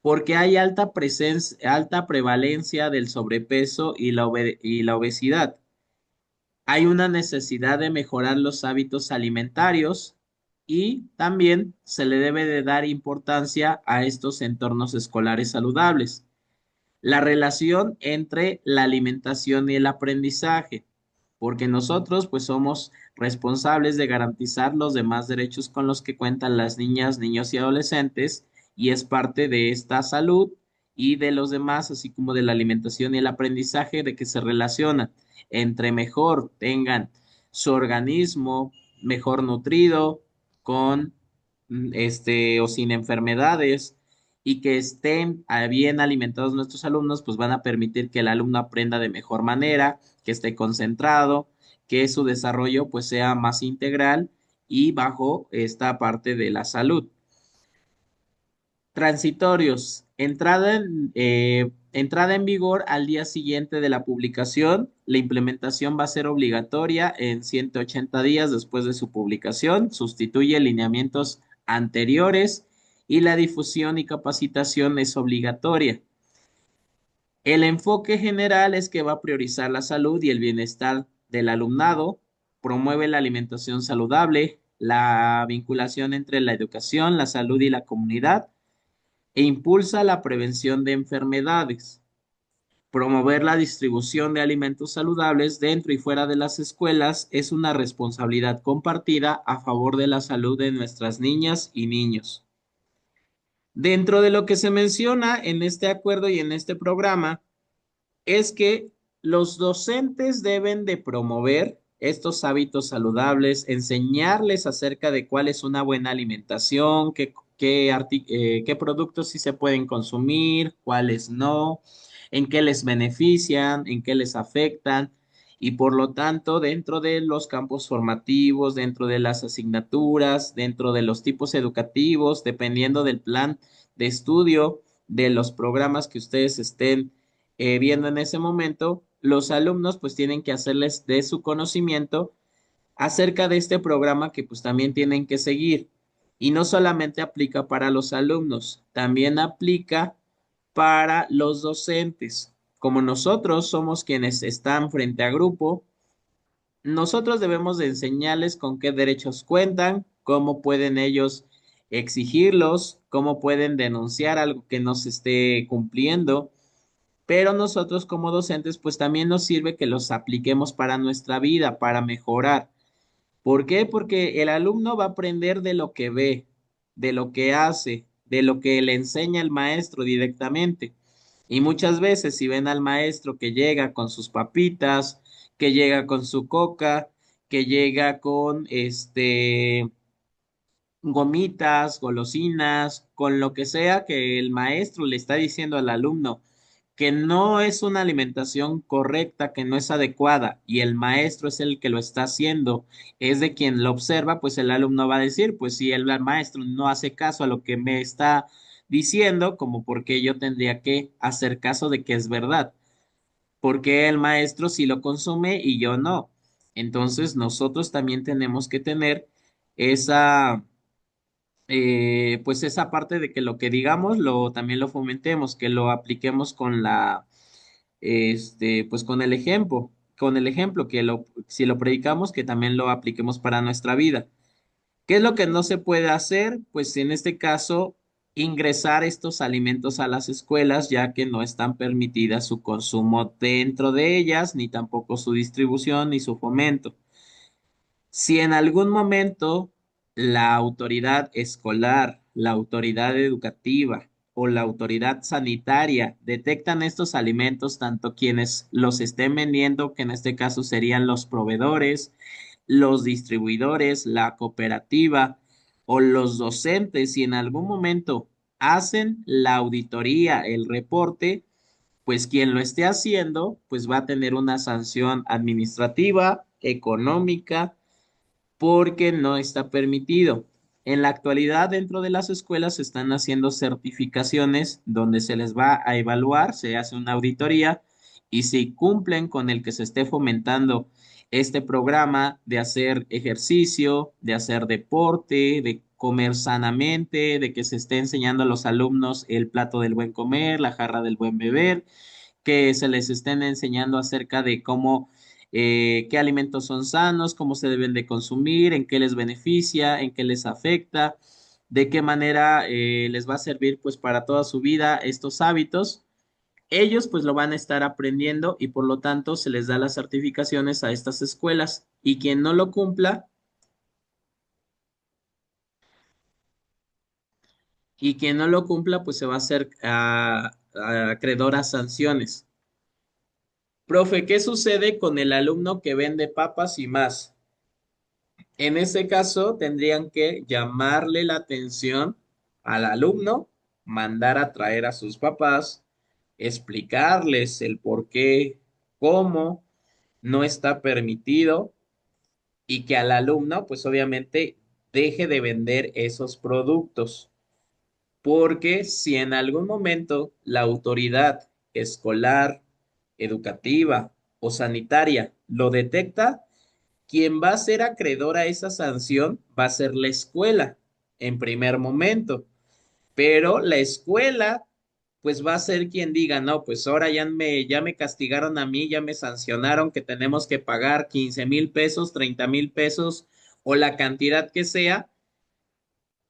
porque hay alta presencia, alta prevalencia del sobrepeso y la obesidad. Hay una necesidad de mejorar los hábitos alimentarios y también se le debe de dar importancia a estos entornos escolares saludables. La relación entre la alimentación y el aprendizaje, porque nosotros pues somos responsables de garantizar los demás derechos con los que cuentan las niñas, niños y adolescentes y es parte de esta salud y de los demás, así como de la alimentación y el aprendizaje, de que se relaciona entre mejor tengan su organismo mejor nutrido, con o sin enfermedades y que estén bien alimentados nuestros alumnos, pues van a permitir que el alumno aprenda de mejor manera, que esté concentrado, que su desarrollo pues sea más integral y bajo esta parte de la salud. Transitorios. Entrada en vigor al día siguiente de la publicación. La implementación va a ser obligatoria en 180 días después de su publicación. Sustituye lineamientos anteriores y la difusión y capacitación es obligatoria. El enfoque general es que va a priorizar la salud y el bienestar del alumnado, promueve la alimentación saludable, la vinculación entre la educación, la salud y la comunidad e impulsa la prevención de enfermedades. Promover la distribución de alimentos saludables dentro y fuera de las escuelas es una responsabilidad compartida a favor de la salud de nuestras niñas y niños. Dentro de lo que se menciona en este acuerdo y en este programa es que los docentes deben de promover estos hábitos saludables, enseñarles acerca de cuál es una buena alimentación, qué productos sí se pueden consumir, cuáles no, en qué les benefician, en qué les afectan. Y por lo tanto, dentro de los campos formativos, dentro de las asignaturas, dentro de los tipos educativos, dependiendo del plan de estudio, de los programas que ustedes estén viendo en ese momento, los alumnos pues tienen que hacerles de su conocimiento acerca de este programa que pues también tienen que seguir. Y no solamente aplica para los alumnos, también aplica para los docentes. Como nosotros somos quienes están frente a grupo, nosotros debemos de enseñarles con qué derechos cuentan, cómo pueden ellos exigirlos, cómo pueden denunciar algo que no se esté cumpliendo, pero nosotros como docentes, pues también nos sirve que los apliquemos para nuestra vida, para mejorar. ¿Por qué? Porque el alumno va a aprender de lo que ve. de lo que hace, de lo que le enseña el maestro directamente. Y muchas veces si ven al maestro que llega con sus papitas, que llega con su coca, que llega con gomitas, golosinas, con lo que sea que el maestro le está diciendo al alumno que no es una alimentación correcta, que no es adecuada, y el maestro es el que lo está haciendo, es de quien lo observa, pues el alumno va a decir, pues si el maestro no hace caso a lo que me está diciendo, como por qué yo tendría que hacer caso de que es verdad, porque el maestro sí lo consume y yo no. Entonces nosotros también tenemos que tener esa pues esa parte de que lo que digamos lo también lo fomentemos, que lo apliquemos con pues con el ejemplo, que si lo predicamos, que también lo apliquemos para nuestra vida. ¿Qué es lo que no se puede hacer? Pues en este caso, ingresar estos alimentos a las escuelas, ya que no están permitidas su consumo dentro de ellas, ni tampoco su distribución ni su fomento. Si en algún momento la autoridad escolar, la autoridad educativa o la autoridad sanitaria detectan estos alimentos, tanto quienes los estén vendiendo, que en este caso serían los proveedores, los distribuidores, la cooperativa o los docentes, si en algún momento hacen la auditoría, el reporte, pues quien lo esté haciendo, pues va a tener una sanción administrativa, económica, porque no está permitido. En la actualidad, dentro de las escuelas se están haciendo certificaciones donde se les va a evaluar, se hace una auditoría y si cumplen con el que se esté fomentando este programa de hacer ejercicio, de hacer deporte, de comer sanamente, de que se esté enseñando a los alumnos el plato del buen comer, la jarra del buen beber, que se les estén enseñando acerca de cómo, qué alimentos son sanos, cómo se deben de consumir, en qué les beneficia, en qué les afecta, de qué manera les va a servir pues para toda su vida estos hábitos. Ellos pues lo van a estar aprendiendo y por lo tanto se les da las certificaciones a estas escuelas y quien no lo cumpla pues se va a hacer acreedor a sanciones. Profe, ¿qué sucede con el alumno que vende papas y más? En ese caso, tendrían que llamarle la atención al alumno, mandar a traer a sus papás, explicarles el por qué, cómo no está permitido y que al alumno, pues obviamente, deje de vender esos productos. Porque si en algún momento la autoridad escolar, educativa o sanitaria lo detecta, quien va a ser acreedor a esa sanción va a ser la escuela en primer momento, pero la escuela pues va a ser quien diga, no, pues ahora ya me castigaron a mí, ya me sancionaron que tenemos que pagar 15,000 pesos, 30,000 pesos o la cantidad que sea.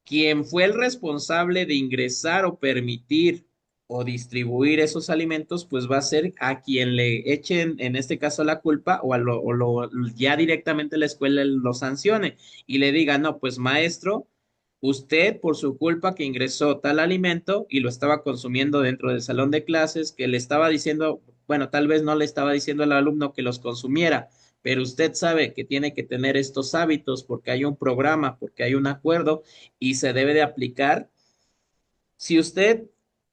Quien fue el responsable de ingresar o permitir o distribuir esos alimentos, pues va a ser a quien le echen, en este caso, la culpa ya directamente la escuela lo sancione y le diga, no, pues maestro, usted por su culpa que ingresó tal alimento y lo estaba consumiendo dentro del salón de clases, que le estaba diciendo, bueno, tal vez no le estaba diciendo al alumno que los consumiera, pero usted sabe que tiene que tener estos hábitos porque hay un programa, porque hay un acuerdo y se debe de aplicar. Si usted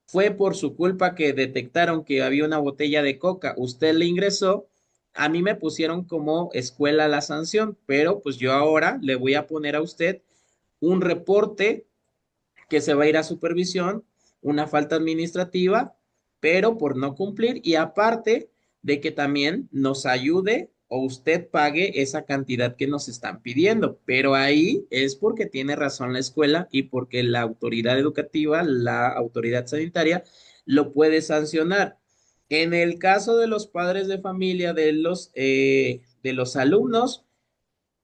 fue por su culpa que detectaron que había una botella de coca, usted le ingresó, a mí me pusieron como escuela la sanción, pero pues yo ahora le voy a poner a usted un reporte que se va a ir a supervisión, una falta administrativa, pero por no cumplir y aparte de que también nos ayude o usted pague esa cantidad que nos están pidiendo. Pero ahí es porque tiene razón la escuela y porque la autoridad educativa, la autoridad sanitaria, lo puede sancionar. En el caso de los padres de familia, de los alumnos,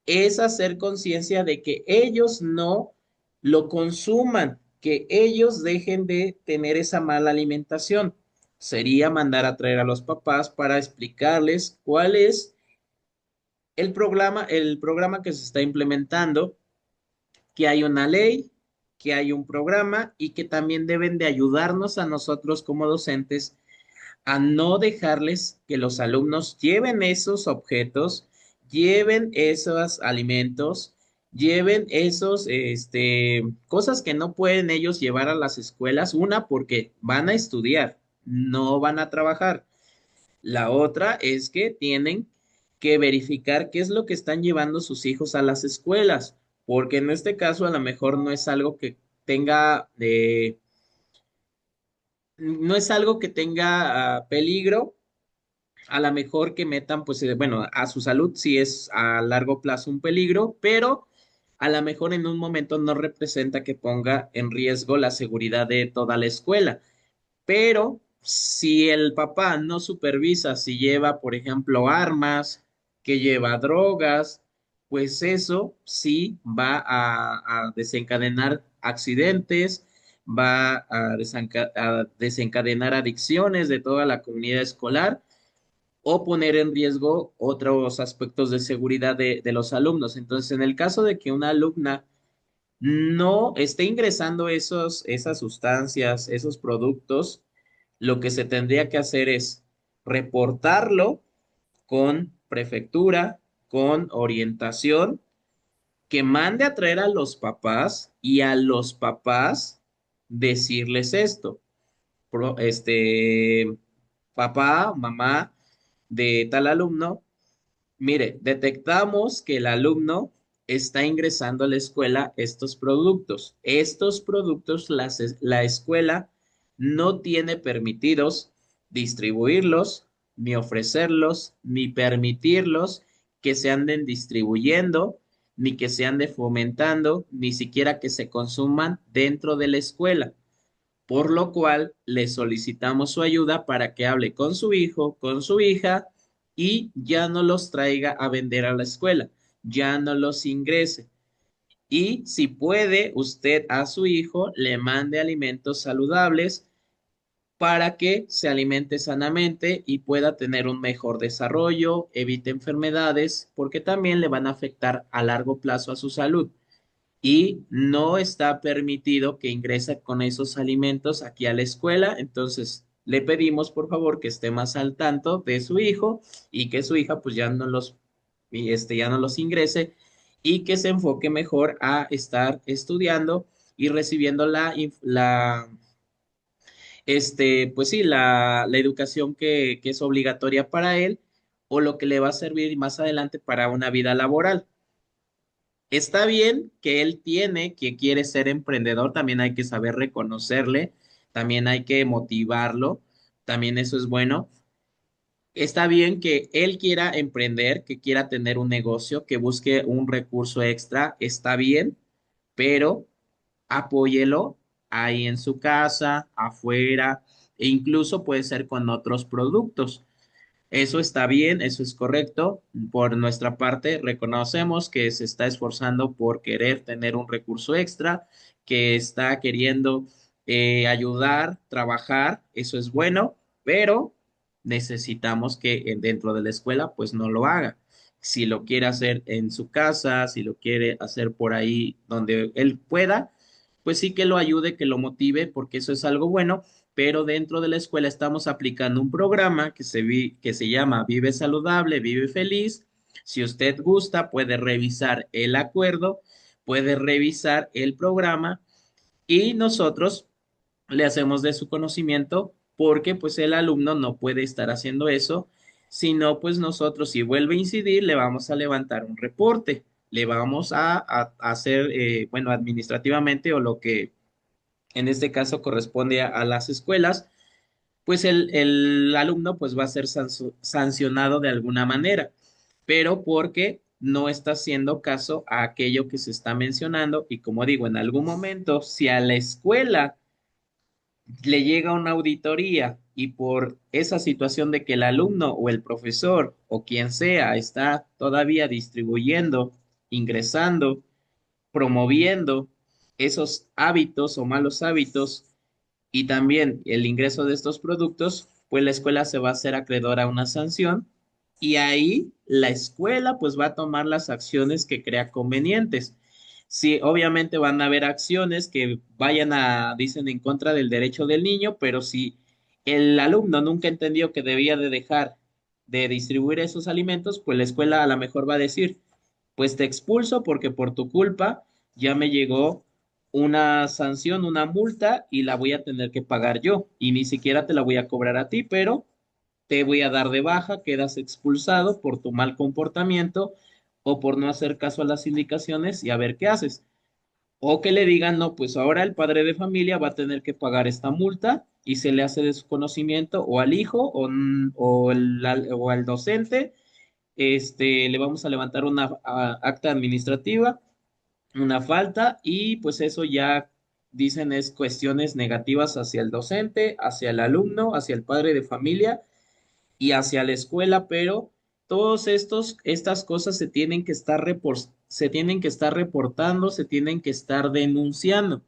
es hacer conciencia de que ellos no lo consuman, que ellos dejen de tener esa mala alimentación. Sería mandar a traer a los papás para explicarles cuál es el programa que se está implementando, que hay una ley, que hay un programa y que también deben de ayudarnos a nosotros como docentes a no dejarles que los alumnos lleven esos objetos, lleven esos alimentos, lleven esos, cosas que no pueden ellos llevar a las escuelas. Una, porque van a estudiar, no van a trabajar. La otra es que tienen que verificar qué es lo que están llevando sus hijos a las escuelas, porque en este caso a lo mejor no es algo que tenga no es algo que tenga peligro, a lo mejor que metan, pues, bueno, a su salud sí es a largo plazo un peligro, pero a lo mejor en un momento no representa que ponga en riesgo la seguridad de toda la escuela. Pero si el papá no supervisa si lleva, por ejemplo, armas, que lleva drogas, pues eso sí va a desencadenar accidentes, va a desencadenar adicciones de toda la comunidad escolar o poner en riesgo otros aspectos de seguridad de los alumnos. Entonces, en el caso de que una alumna no esté ingresando esas sustancias, esos productos, lo que se tendría que hacer es reportarlo con prefectura, con orientación, que mande a traer a los papás y a los papás decirles esto. Papá, mamá de tal alumno, mire, detectamos que el alumno está ingresando a la escuela estos productos. Estos productos la escuela no tiene permitidos distribuirlos, ni ofrecerlos, ni permitirlos que se anden distribuyendo, ni que se ande fomentando, ni siquiera que se consuman dentro de la escuela, por lo cual le solicitamos su ayuda para que hable con su hijo, con su hija y ya no los traiga a vender a la escuela, ya no los ingrese. Y si puede, usted a su hijo le mande alimentos saludables para que se alimente sanamente y pueda tener un mejor desarrollo, evite enfermedades, porque también le van a afectar a largo plazo a su salud y no está permitido que ingrese con esos alimentos aquí a la escuela. Entonces, le pedimos por favor que esté más al tanto de su hijo y que su hija pues ya no los ingrese y que se enfoque mejor a estar estudiando y recibiendo pues sí, la educación que es obligatoria para él o lo que le va a servir más adelante para una vida laboral. Está bien que él que quiere ser emprendedor, también hay que saber reconocerle, también hay que motivarlo, también eso es bueno. Está bien que él quiera emprender, que quiera tener un negocio, que busque un recurso extra, está bien, pero apóyelo ahí en su casa, afuera, e incluso puede ser con otros productos. Eso está bien, eso es correcto. Por nuestra parte, reconocemos que se está esforzando por querer tener un recurso extra, que está queriendo ayudar, trabajar, eso es bueno, pero necesitamos que dentro de la escuela, pues no lo haga. Si lo quiere hacer en su casa, si lo quiere hacer por ahí donde él pueda, pues sí que lo ayude, que lo motive, porque eso es algo bueno, pero dentro de la escuela estamos aplicando un programa que se llama Vive Saludable, Vive Feliz. Si usted gusta, puede revisar el acuerdo, puede revisar el programa y nosotros le hacemos de su conocimiento porque pues el alumno no puede estar haciendo eso, sino pues nosotros si vuelve a incidir le vamos a levantar un reporte, le vamos a hacer, bueno, administrativamente o lo que en este caso corresponde a las escuelas, pues el alumno pues va a ser sancionado de alguna manera, pero porque no está haciendo caso a aquello que se está mencionando y como digo, en algún momento, si a la escuela le llega una auditoría y por esa situación de que el alumno o el profesor o quien sea está todavía distribuyendo, ingresando, promoviendo esos hábitos o malos hábitos y también el ingreso de estos productos, pues la escuela se va a hacer acreedora a una sanción y ahí la escuela pues va a tomar las acciones que crea convenientes. Sí, obviamente van a haber acciones que vayan a, dicen, en contra del derecho del niño, pero si el alumno nunca entendió que debía de dejar de distribuir esos alimentos, pues la escuela a lo mejor va a decir, pues te expulso porque por tu culpa ya me llegó una sanción, una multa y la voy a tener que pagar yo y ni siquiera te la voy a cobrar a ti, pero te voy a dar de baja, quedas expulsado por tu mal comportamiento o por no hacer caso a las indicaciones y a ver qué haces. O que le digan, no, pues ahora el padre de familia va a tener que pagar esta multa y se le hace de su conocimiento o al hijo o al docente, le vamos a levantar una acta administrativa, una falta y pues eso ya dicen es cuestiones negativas hacia el docente, hacia el alumno, hacia el padre de familia y hacia la escuela, pero todos estas cosas se tienen que estar se tienen que estar reportando, se tienen que estar denunciando.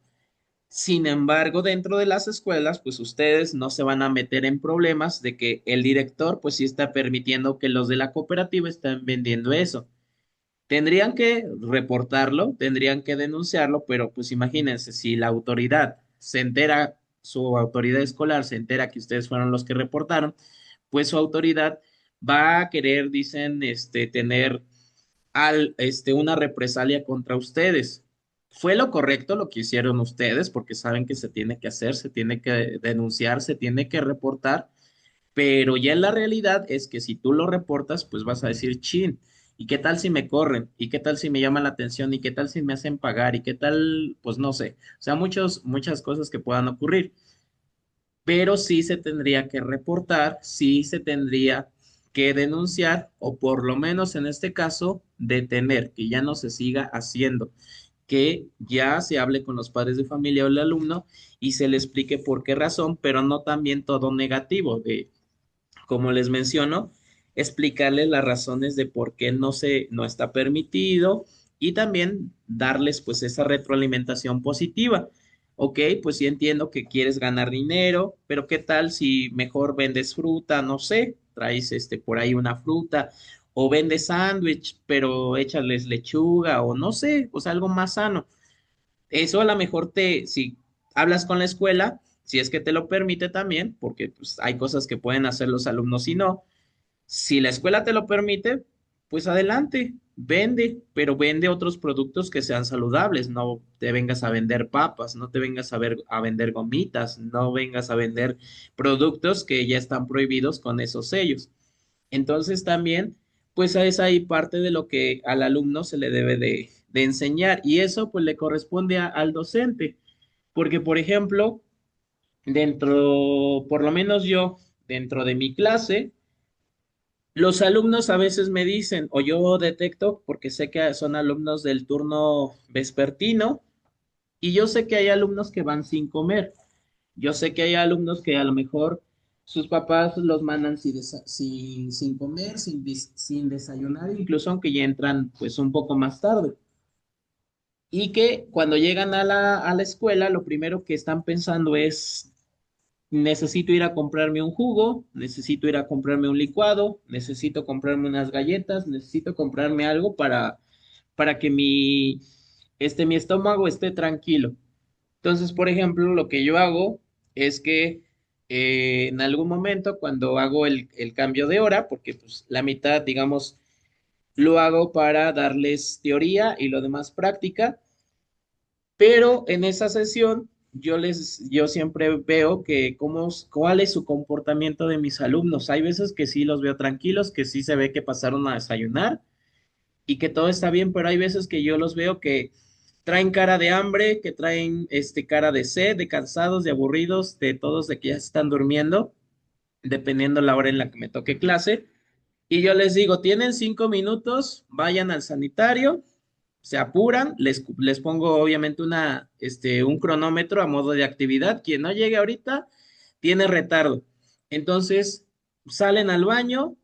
Sin embargo, dentro de las escuelas, pues ustedes no se van a meter en problemas de que el director, pues sí está permitiendo que los de la cooperativa estén vendiendo eso. Tendrían que reportarlo, tendrían que denunciarlo, pero pues imagínense, si la autoridad se entera, su autoridad escolar se entera que ustedes fueron los que reportaron, pues su autoridad va a querer, dicen, tener una represalia contra ustedes. Fue lo correcto lo que hicieron ustedes, porque saben que se tiene que hacer, se tiene que denunciar, se tiene que reportar, pero ya en la realidad es que si tú lo reportas, pues vas a decir, chin, ¿y qué tal si me corren? ¿Y qué tal si me llaman la atención? ¿Y qué tal si me hacen pagar? ¿Y qué tal? Pues no sé. O sea, muchas cosas que puedan ocurrir, pero sí se tendría que reportar, sí se tendría que denunciar o por lo menos en este caso detener, que ya no se siga haciendo, que ya se hable con los padres de familia o el alumno y se le explique por qué razón, pero no también todo negativo, de como les menciono, explicarles las razones de por qué no está permitido y también darles pues esa retroalimentación positiva. Ok, pues sí entiendo que quieres ganar dinero, pero ¿qué tal si mejor vendes fruta? No sé, traes por ahí una fruta o vendes sándwich, pero échales lechuga o no sé, pues algo más sano. Eso a lo mejor si hablas con la escuela, si es que te lo permite también, porque pues, hay cosas que pueden hacer los alumnos y no. Si la escuela te lo permite, pues adelante, vende, pero vende otros productos que sean saludables. No te vengas a vender papas, no te vengas a vender gomitas, no vengas a vender productos que ya están prohibidos con esos sellos. Entonces también, pues es ahí parte de lo que al alumno se le debe de enseñar y eso pues le corresponde al docente, porque por ejemplo, por lo menos yo, dentro de mi clase, los alumnos a veces me dicen, o yo detecto, porque sé que son alumnos del turno vespertino, y yo sé que hay alumnos que van sin comer. Yo sé que hay alumnos que a lo mejor sus papás los mandan sin comer, sin desayunar, incluso aunque ya entran pues un poco más tarde. Y que cuando llegan a la escuela, lo primero que están pensando es, necesito ir a comprarme un jugo, necesito ir a comprarme un licuado, necesito comprarme unas galletas, necesito comprarme algo para que mi estómago esté tranquilo. Entonces, por ejemplo, lo que yo hago es que en algún momento cuando hago el cambio de hora, porque pues la mitad, digamos, lo hago para darles teoría y lo demás práctica, pero en esa sesión yo siempre veo que cuál es su comportamiento de mis alumnos. Hay veces que sí los veo tranquilos, que sí se ve que pasaron a desayunar y que todo está bien, pero hay veces que yo los veo que traen cara de hambre, que traen cara de sed, de cansados, de aburridos, de todos de que ya se están durmiendo, dependiendo la hora en la que me toque clase. Y yo les digo, tienen 5 minutos, vayan al sanitario, se apuran, les pongo obviamente un cronómetro a modo de actividad. Quien no llegue ahorita tiene retardo. Entonces, salen al baño,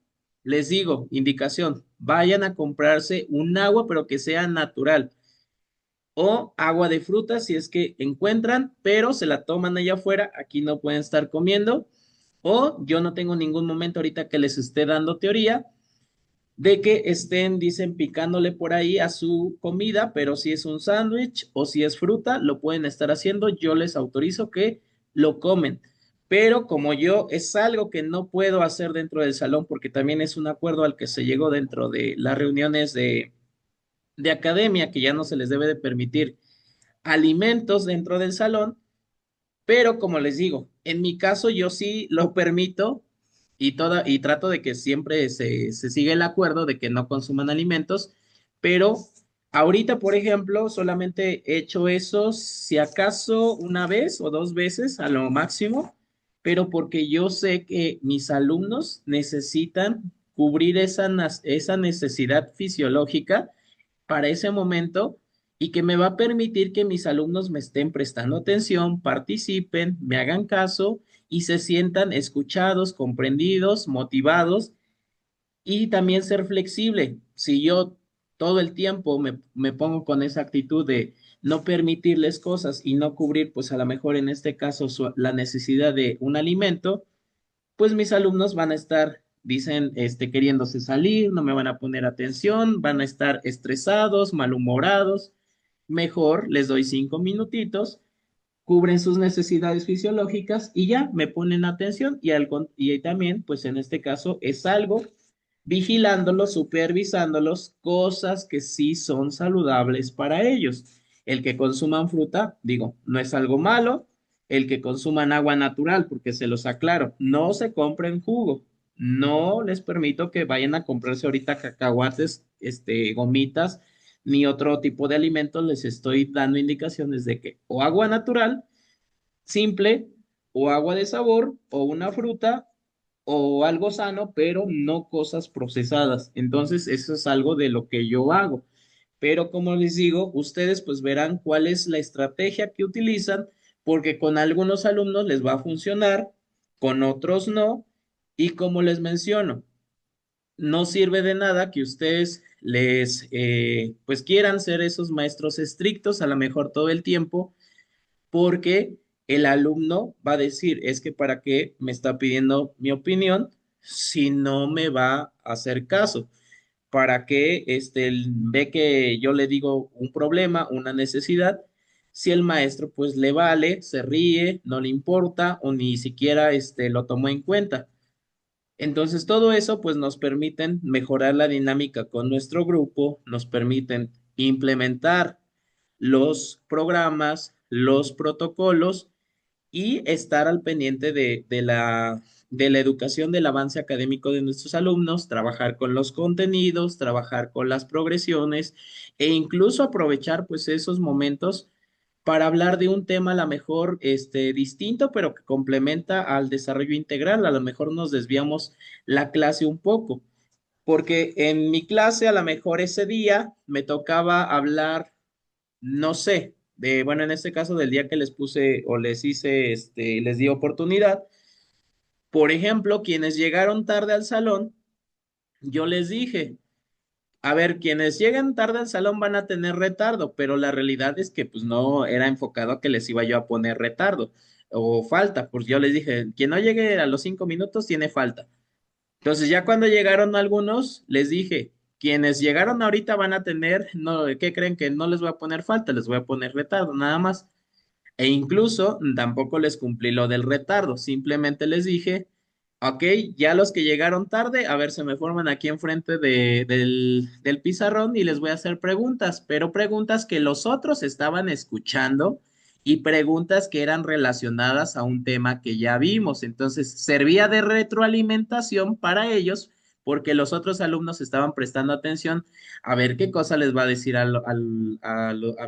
les digo, indicación, vayan a comprarse un agua, pero que sea natural. O agua de fruta si es que encuentran, pero se la toman allá afuera, aquí no pueden estar comiendo. O yo no tengo ningún momento ahorita que les esté dando teoría, de que estén, dicen, picándole por ahí a su comida, pero si es un sándwich o si es fruta, lo pueden estar haciendo, yo les autorizo que lo comen. Pero como yo es algo que no puedo hacer dentro del salón, porque también es un acuerdo al que se llegó dentro de las reuniones de academia, que ya no se les debe de permitir alimentos dentro del salón, pero como les digo, en mi caso yo sí lo permito y trato de que siempre se siga el acuerdo de que no consuman alimentos, pero ahorita, por ejemplo, solamente he hecho eso si acaso una vez o dos veces a lo máximo, pero porque yo sé que mis alumnos necesitan cubrir esa necesidad fisiológica para ese momento y que me va a permitir que mis alumnos me estén prestando atención, participen, me hagan caso y se sientan escuchados, comprendidos, motivados y también ser flexible. Si yo todo el tiempo me pongo con esa actitud de no permitirles cosas y no cubrir, pues a lo mejor en este caso la necesidad de un alimento, pues mis alumnos van a estar, dicen, queriéndose salir, no me van a poner atención, van a estar estresados, malhumorados. Mejor les doy 5 minutitos, cubren sus necesidades fisiológicas y ya me ponen atención y también, pues en este caso, es algo vigilándolos, supervisándolos, cosas que sí son saludables para ellos. El que consuman fruta, digo, no es algo malo. El que consuman agua natural, porque se los aclaro, no se compren jugo. No les permito que vayan a comprarse ahorita cacahuates, gomitas, ni otro tipo de alimentos. Les estoy dando indicaciones de que o agua natural, simple, o agua de sabor, o una fruta, o algo sano, pero no cosas procesadas. Entonces, eso es algo de lo que yo hago. Pero como les digo, ustedes pues verán cuál es la estrategia que utilizan, porque con algunos alumnos les va a funcionar, con otros no. Y como les menciono, no sirve de nada que ustedes pues quieran ser esos maestros estrictos a lo mejor todo el tiempo porque el alumno va a decir, es que para qué me está pidiendo mi opinión si no me va a hacer caso, para qué ve que yo le digo un problema, una necesidad, si el maestro pues le vale, se ríe, no le importa o ni siquiera lo tomó en cuenta. Entonces, todo eso pues nos permiten mejorar la dinámica con nuestro grupo, nos permiten implementar los programas, los protocolos y estar al pendiente de la educación del avance académico de nuestros alumnos, trabajar con los contenidos, trabajar con las progresiones e incluso aprovechar pues esos momentos para hablar de un tema a lo mejor distinto, pero que complementa al desarrollo integral. A lo mejor nos desviamos la clase un poco, porque en mi clase a lo mejor ese día me tocaba hablar, no sé, bueno, en este caso del día que les puse o les hice, les di oportunidad. Por ejemplo, quienes llegaron tarde al salón, yo les dije, a ver, quienes llegan tarde al salón van a tener retardo, pero la realidad es que pues no era enfocado a que les iba yo a poner retardo o falta, pues yo les dije, quien no llegue a los 5 minutos tiene falta. Entonces ya cuando llegaron algunos, les dije, quienes llegaron ahorita van a tener, no, ¿qué creen? Que no les voy a poner falta, les voy a poner retardo, nada más. E incluso tampoco les cumplí lo del retardo, simplemente les dije, ok, ya los que llegaron tarde, a ver, se me forman aquí enfrente del pizarrón y les voy a hacer preguntas, pero preguntas que los otros estaban escuchando y preguntas que eran relacionadas a un tema que ya vimos. Entonces, servía de retroalimentación para ellos porque los otros alumnos estaban prestando atención a ver qué cosa les va a decir a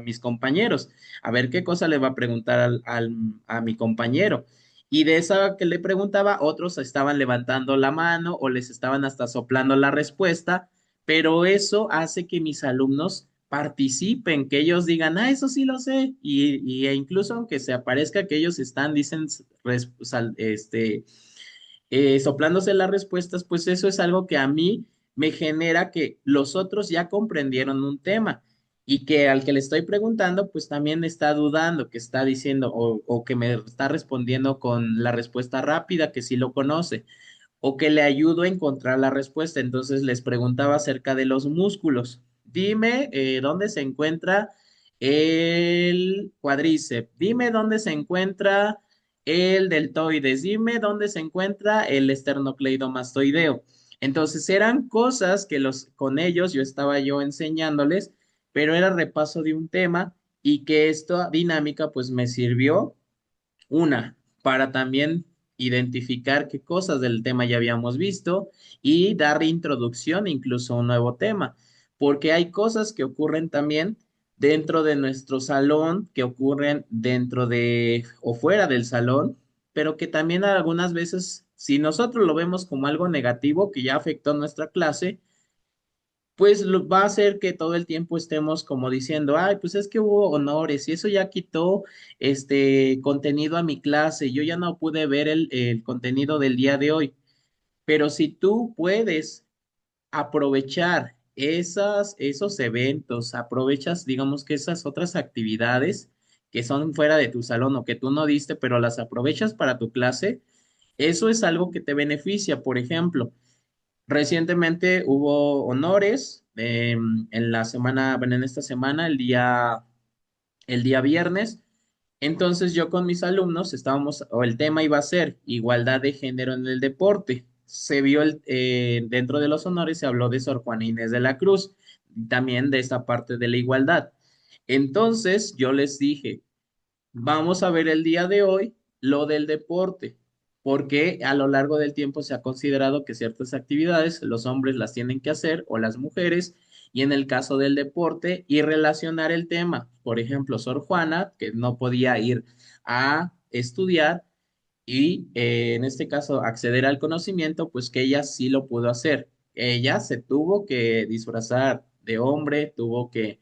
mis compañeros, a ver qué cosa le va a preguntar a mi compañero. Y de esa que le preguntaba, otros estaban levantando la mano o les estaban hasta soplando la respuesta, pero eso hace que mis alumnos participen, que ellos digan, ah, eso sí lo sé, e incluso aunque se aparezca que ellos están, dicen, soplándose las respuestas, pues eso es algo que a mí me genera que los otros ya comprendieron un tema y que al que le estoy preguntando, pues también está dudando, que está diciendo o que me está respondiendo con la respuesta rápida, que sí lo conoce. o que le ayudo a encontrar la respuesta. Entonces les preguntaba acerca de los músculos. Dime dónde se encuentra el cuádriceps. Dime dónde se encuentra el deltoides. Dime dónde se encuentra el esternocleidomastoideo. Entonces eran cosas que con ellos yo estaba yo enseñándoles, pero era repaso de un tema y que esta dinámica pues me sirvió para también identificar qué cosas del tema ya habíamos visto y dar introducción incluso a un nuevo tema, porque hay cosas que ocurren también dentro de nuestro salón, que ocurren dentro de o fuera del salón, pero que también algunas veces, si nosotros lo vemos como algo negativo que ya afectó nuestra clase, pues va a hacer que todo el tiempo estemos como diciendo, ay, pues es que hubo honores y eso ya quitó este contenido a mi clase, yo ya no pude ver el contenido del día de hoy. Pero si tú puedes aprovechar esos eventos, aprovechas, digamos que esas otras actividades que son fuera de tu salón o que tú no diste, pero las aprovechas para tu clase, eso es algo que te beneficia. Por ejemplo, recientemente hubo honores en la semana, bueno, en esta semana, el día viernes. Entonces yo con mis alumnos estábamos, o el tema iba a ser igualdad de género en el deporte. Se vio dentro de los honores, se habló de Sor Juana Inés de la Cruz, también de esta parte de la igualdad. Entonces yo les dije, vamos a ver el día de hoy lo del deporte, porque a lo largo del tiempo se ha considerado que ciertas actividades los hombres las tienen que hacer o las mujeres, y en el caso del deporte, y relacionar el tema. Por ejemplo, Sor Juana, que no podía ir a estudiar, y en este caso acceder al conocimiento, pues que ella sí lo pudo hacer. Ella se tuvo que disfrazar de hombre, tuvo que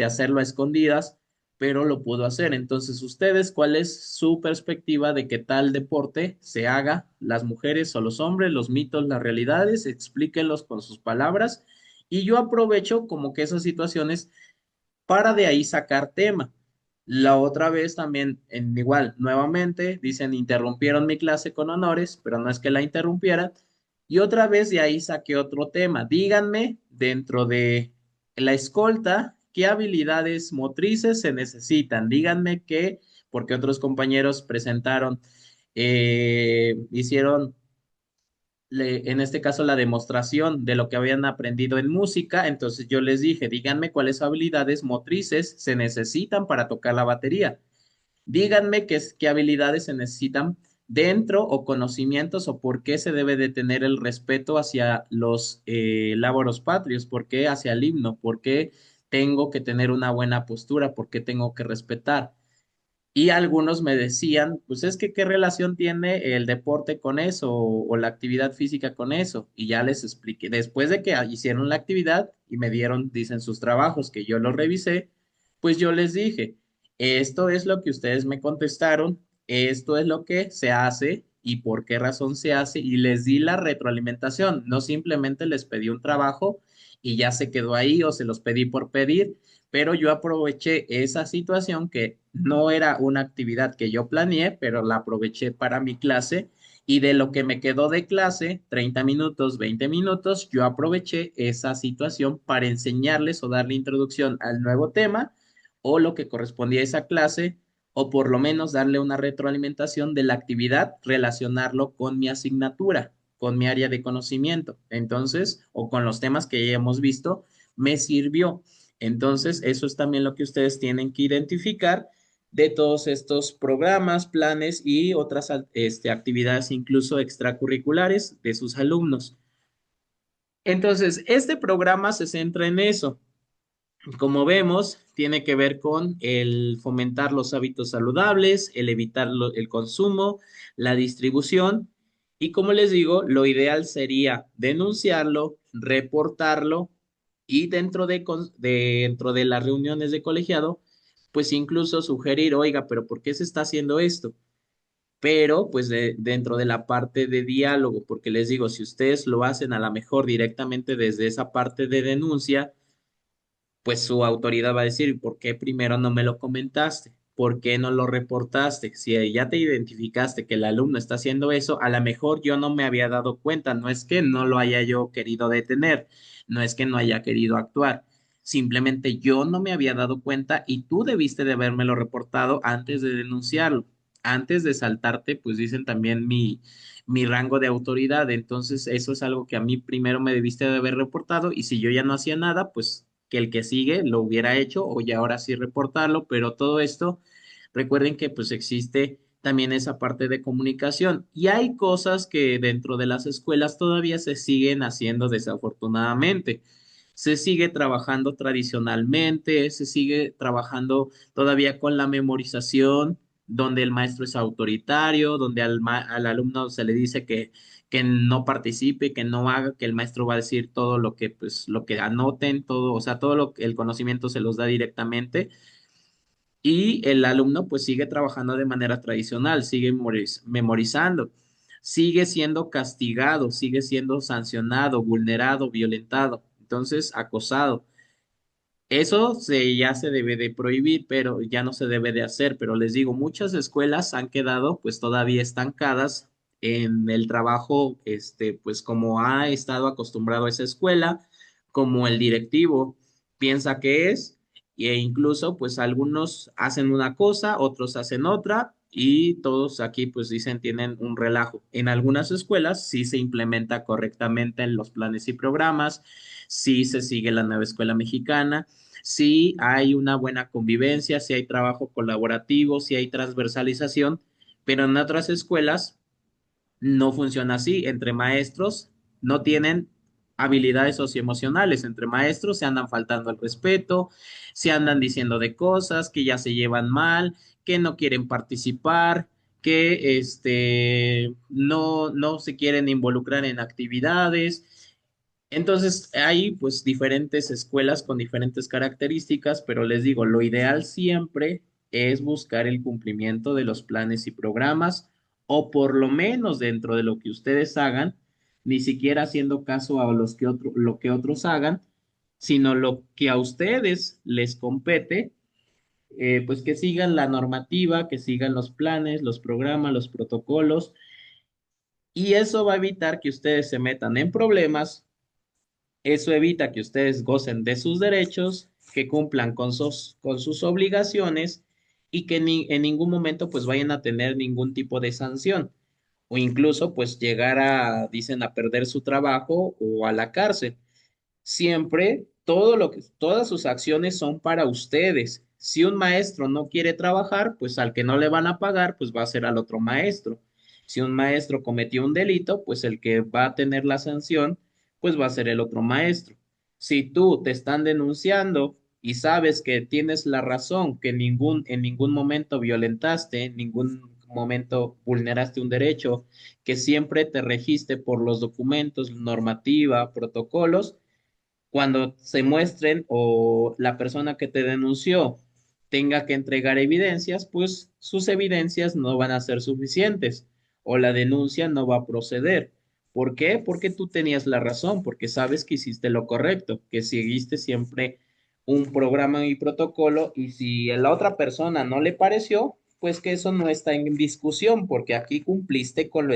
hacerlo a escondidas, pero lo pudo hacer. Entonces, ustedes, ¿cuál es su perspectiva de que tal deporte se haga, las mujeres o los hombres, los mitos, las realidades? Explíquenlos con sus palabras. Y yo aprovecho como que esas situaciones para de ahí sacar tema. La otra vez también, igual, nuevamente, dicen, interrumpieron mi clase con honores, pero no es que la interrumpiera. Y otra vez de ahí saqué otro tema. Díganme, dentro de la escolta, ¿qué habilidades motrices se necesitan? Díganme qué, porque otros compañeros presentaron, hicieron en este caso la demostración de lo que habían aprendido en música, entonces yo les dije, díganme cuáles habilidades motrices se necesitan para tocar la batería. Díganme qué habilidades se necesitan dentro o conocimientos o por qué se debe de tener el respeto hacia los láboros patrios, por qué hacia el himno, por qué tengo que tener una buena postura, por qué tengo que respetar. Y algunos me decían, pues es que qué relación tiene el deporte con eso o la actividad física con eso. Y ya les expliqué, después de que hicieron la actividad y me dieron, dicen sus trabajos, que yo los revisé, pues yo les dije, esto es lo que ustedes me contestaron, esto es lo que se hace y por qué razón se hace y les di la retroalimentación. No simplemente les pedí un trabajo y ya se quedó ahí o se los pedí por pedir, pero yo aproveché esa situación que no era una actividad que yo planeé, pero la aproveché para mi clase, y de lo que me quedó de clase, 30 minutos, 20 minutos, yo aproveché esa situación para enseñarles o darle introducción al nuevo tema o lo que correspondía a esa clase, o por lo menos darle una retroalimentación de la actividad, relacionarlo con mi asignatura, con mi área de conocimiento. Entonces, o con los temas que ya hemos visto, me sirvió. Entonces, eso es también lo que ustedes tienen que identificar de todos estos programas, planes y otras actividades incluso extracurriculares de sus alumnos. Entonces, este programa se centra en eso. Como vemos, tiene que ver con el fomentar los hábitos saludables, el evitar el consumo, la distribución, y como les digo, lo ideal sería denunciarlo, reportarlo, y dentro de las reuniones de colegiado, pues incluso sugerir, oiga, pero ¿por qué se está haciendo esto? Pero pues dentro de la parte de diálogo, porque les digo, si ustedes lo hacen a lo mejor directamente desde esa parte de denuncia, pues su autoridad va a decir, ¿por qué primero no me lo comentaste? ¿por qué no lo reportaste? Si ya te identificaste que el alumno está haciendo eso, a lo mejor yo no me había dado cuenta, no es que no lo haya yo querido detener, no es que no haya querido actuar, simplemente yo no me había dado cuenta y tú debiste de habérmelo reportado antes de denunciarlo, antes de saltarte, pues dicen también mi rango de autoridad, entonces eso es algo que a mí primero me debiste de haber reportado y si yo ya no hacía nada, pues que el que sigue lo hubiera hecho o ya ahora sí reportarlo, pero todo esto, recuerden que pues existe también esa parte de comunicación y hay cosas que dentro de las escuelas todavía se siguen haciendo desafortunadamente. Se sigue trabajando tradicionalmente, se sigue trabajando todavía con la memorización, donde el maestro es autoritario, donde al alumno se le dice que no participe, que no haga, que el maestro va a decir todo lo que, pues, lo que anoten, todo, o sea, todo el conocimiento se los da directamente y el alumno pues sigue trabajando de manera tradicional, sigue memorizando, sigue siendo castigado, sigue siendo sancionado, vulnerado, violentado, entonces acosado. Ya se debe de prohibir, pero ya no se debe de hacer. Pero les digo, muchas escuelas han quedado pues todavía estancadas en el trabajo, pues como ha estado acostumbrado esa escuela, como el directivo piensa que es, e incluso pues algunos hacen una cosa, otros hacen otra, y todos aquí pues dicen tienen un relajo. En algunas escuelas sí se implementa correctamente en los planes y programas, sí se sigue la nueva escuela mexicana, sí hay una buena convivencia, sí hay trabajo colaborativo, sí hay transversalización, pero en otras escuelas no funciona así. Entre maestros no tienen habilidades socioemocionales. Entre maestros se andan faltando al respeto, se andan diciendo de cosas que ya se llevan mal, que no quieren participar, que no se quieren involucrar en actividades. Entonces, hay pues diferentes escuelas con diferentes características, pero les digo, lo ideal siempre es buscar el cumplimiento de los planes y programas, o por lo menos dentro de lo que ustedes hagan, ni siquiera haciendo caso a lo que otros hagan, sino lo que a ustedes les compete, pues que sigan la normativa, que sigan los planes, los programas, los protocolos, y eso va a evitar que ustedes se metan en problemas. Eso evita que ustedes gocen de sus derechos, que cumplan con sus obligaciones y que en ningún momento pues vayan a tener ningún tipo de sanción o incluso pues llegar a, dicen, a perder su trabajo o a la cárcel. Siempre todas sus acciones son para ustedes. Si un maestro no quiere trabajar, pues al que no le van a pagar, pues va a ser al otro maestro. Si un maestro cometió un delito, pues el que va a tener la sanción, pues va a ser el otro maestro. Si tú te están denunciando y sabes que tienes la razón, que en ningún momento violentaste, en ningún momento vulneraste un derecho, que siempre te registe por los documentos, normativa, protocolos, cuando se muestren o la persona que te denunció tenga que entregar evidencias, pues sus evidencias no van a ser suficientes o la denuncia no va a proceder. ¿Por qué? Porque tú tenías la razón, porque sabes que hiciste lo correcto, que seguiste siempre un programa y protocolo y si a la otra persona no le pareció, pues que eso no está en discusión, porque aquí cumpliste con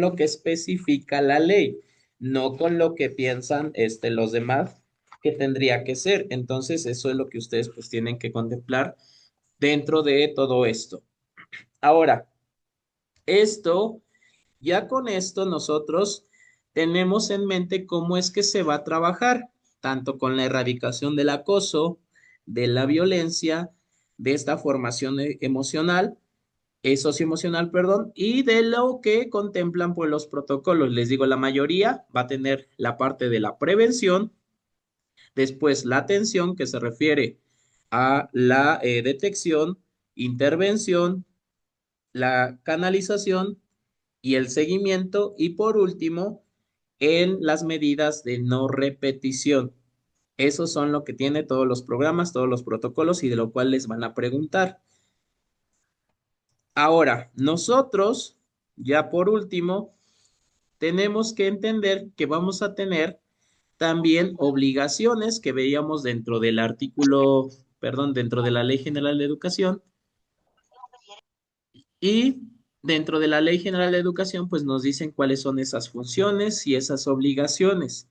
lo que especifica la ley, no con lo que piensan los demás que tendría que ser. Entonces, eso es lo que ustedes pues tienen que contemplar dentro de todo esto. Ahora, esto, ya con esto nosotros tenemos en mente cómo es que se va a trabajar, tanto con la erradicación del acoso, de la violencia, de esta formación emocional, socioemocional, perdón, y de lo que contemplan pues los protocolos. Les digo, la mayoría va a tener la parte de la prevención. Después, la atención, que se refiere a la detección, intervención, la canalización y el seguimiento. Y por último, en las medidas de no repetición. Esos son lo que tiene todos los programas, todos los protocolos y de lo cual les van a preguntar. Ahora, nosotros, ya por último, tenemos que entender que vamos a tener también obligaciones que veíamos dentro del artículo, perdón, dentro de la Ley General de Educación, Y dentro de la Ley General de Educación, pues nos dicen cuáles son esas funciones y esas obligaciones.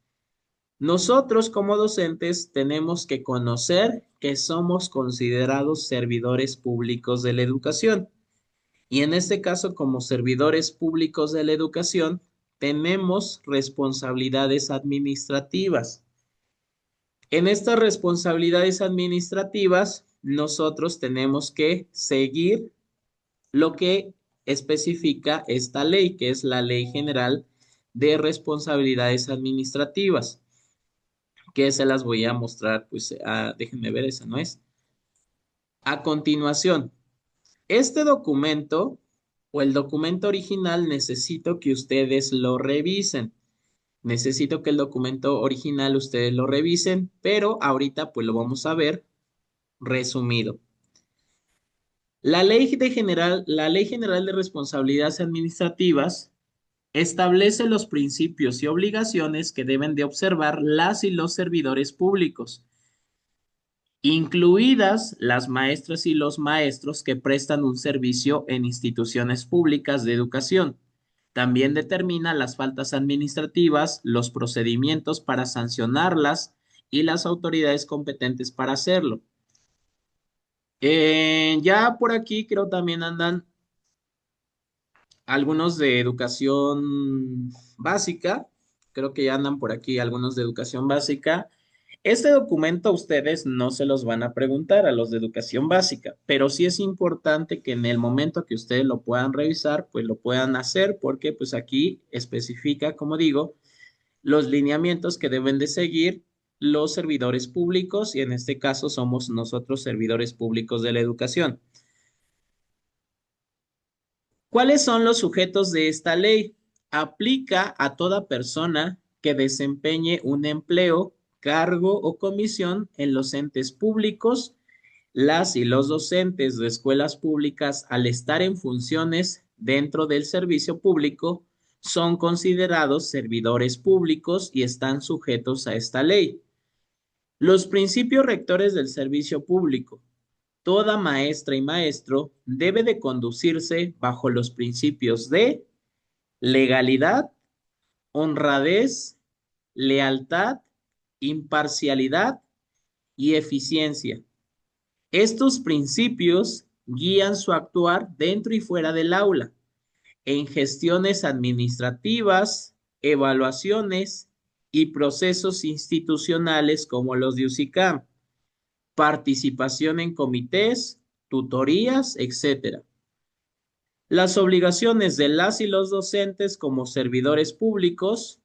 Nosotros como docentes tenemos que conocer que somos considerados servidores públicos de la educación. Y en este caso, como servidores públicos de la educación, tenemos responsabilidades administrativas. En estas responsabilidades administrativas, nosotros tenemos que seguir lo que especifica esta ley, que es la Ley General de Responsabilidades Administrativas, que se las voy a mostrar, pues déjenme ver, esa no es. A continuación, este documento o el documento original necesito que ustedes lo revisen. Necesito que el documento original ustedes lo revisen, pero ahorita pues lo vamos a ver resumido. La Ley General de Responsabilidades Administrativas establece los principios y obligaciones que deben de observar las y los servidores públicos, incluidas las maestras y los maestros que prestan un servicio en instituciones públicas de educación. También determina las faltas administrativas, los procedimientos para sancionarlas y las autoridades competentes para hacerlo. Ya por aquí creo también andan algunos de educación básica, creo que ya andan por aquí algunos de educación básica. Este documento a ustedes no se los van a preguntar a los de educación básica, pero sí es importante que en el momento que ustedes lo puedan revisar, pues lo puedan hacer porque pues aquí especifica, como digo, los lineamientos que deben de seguir los servidores públicos y en este caso somos nosotros servidores públicos de la educación. ¿Cuáles son los sujetos de esta ley? Aplica a toda persona que desempeñe un empleo, cargo o comisión en los entes públicos. Las y los docentes de escuelas públicas, al estar en funciones dentro del servicio público, son considerados servidores públicos y están sujetos a esta ley. Los principios rectores del servicio público. Toda maestra y maestro debe de conducirse bajo los principios de legalidad, honradez, lealtad, imparcialidad y eficiencia. Estos principios guían su actuar dentro y fuera del aula, en gestiones administrativas, evaluaciones y procesos institucionales como los de USICAM, participación en comités, tutorías, etcétera. Las obligaciones de las y los docentes como servidores públicos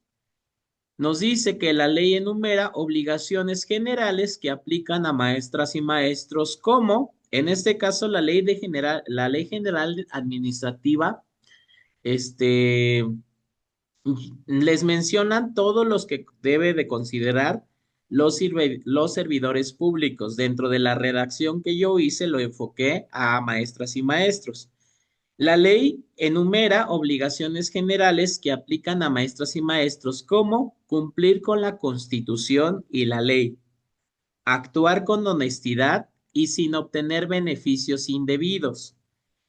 nos dice que la ley enumera obligaciones generales que aplican a maestras y maestros como, en este caso, la ley general administrativa, este, les mencionan todos los que debe de considerar los servidores públicos. Dentro de la redacción que yo hice, lo enfoqué a maestras y maestros. La ley enumera obligaciones generales que aplican a maestras y maestros como cumplir con la Constitución y la ley, actuar con honestidad y sin obtener beneficios indebidos,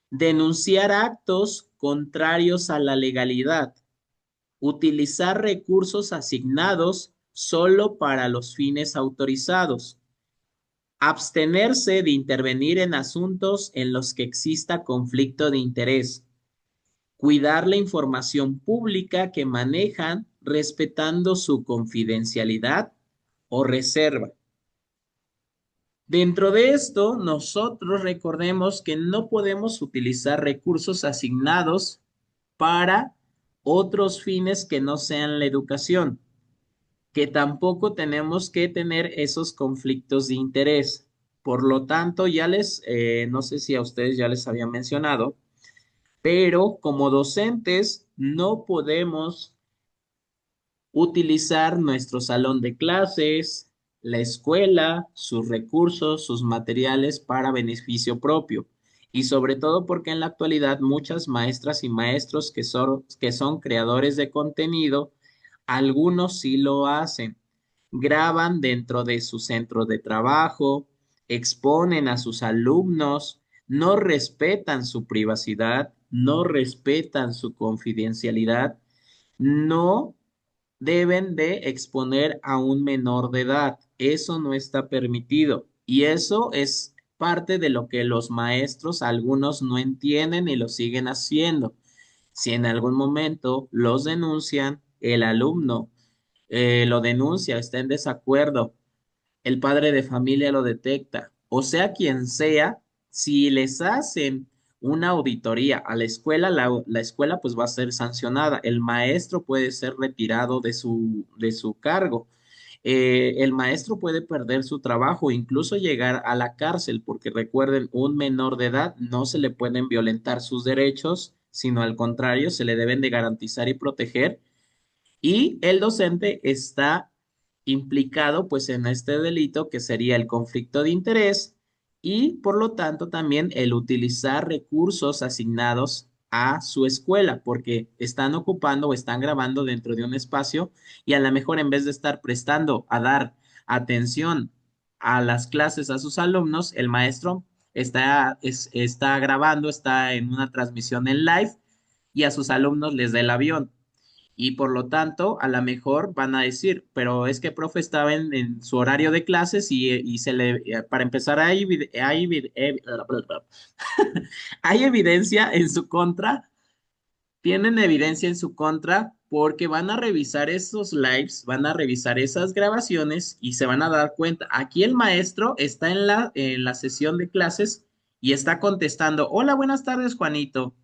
denunciar actos contrarios a la legalidad, utilizar recursos asignados solo para los fines autorizados, abstenerse de intervenir en asuntos en los que exista conflicto de interés, cuidar la información pública que manejan respetando su confidencialidad o reserva. Dentro de esto, nosotros recordemos que no podemos utilizar recursos asignados para otros fines que no sean la educación, que tampoco tenemos que tener esos conflictos de interés. Por lo tanto, no sé si a ustedes ya les había mencionado, pero como docentes no podemos utilizar nuestro salón de clases, la escuela, sus recursos, sus materiales para beneficio propio. Y sobre todo porque en la actualidad muchas maestras y maestros que son creadores de contenido, algunos sí lo hacen. Graban dentro de su centro de trabajo, exponen a sus alumnos, no respetan su privacidad, no respetan su confidencialidad, no deben de exponer a un menor de edad. Eso no está permitido. Y eso es parte de lo que los maestros, algunos no entienden y lo siguen haciendo. Si en algún momento los denuncian, el alumno lo denuncia, está en desacuerdo, el padre de familia lo detecta, o sea quien sea, si les hacen una auditoría a la escuela, la escuela pues va a ser sancionada, el maestro puede ser retirado de su cargo, el maestro puede perder su trabajo, incluso llegar a la cárcel, porque recuerden, un menor de edad no se le pueden violentar sus derechos, sino al contrario, se le deben de garantizar y proteger y el docente está implicado pues en este delito que sería el conflicto de interés y por lo tanto también el utilizar recursos asignados a su escuela porque están ocupando o están grabando dentro de un espacio y a lo mejor en vez de estar prestando a dar atención a las clases a sus alumnos, el maestro está grabando, está en una transmisión en live y a sus alumnos les da el avión y por lo tanto a lo mejor van a decir, pero es que profe estaba en su horario de clases y se le, para empezar, hay evidencia en su contra, tienen evidencia en su contra porque van a revisar esos lives, van a revisar esas grabaciones y se van a dar cuenta, aquí el maestro está en la sesión de clases y está contestando, hola, buenas tardes, Juanito.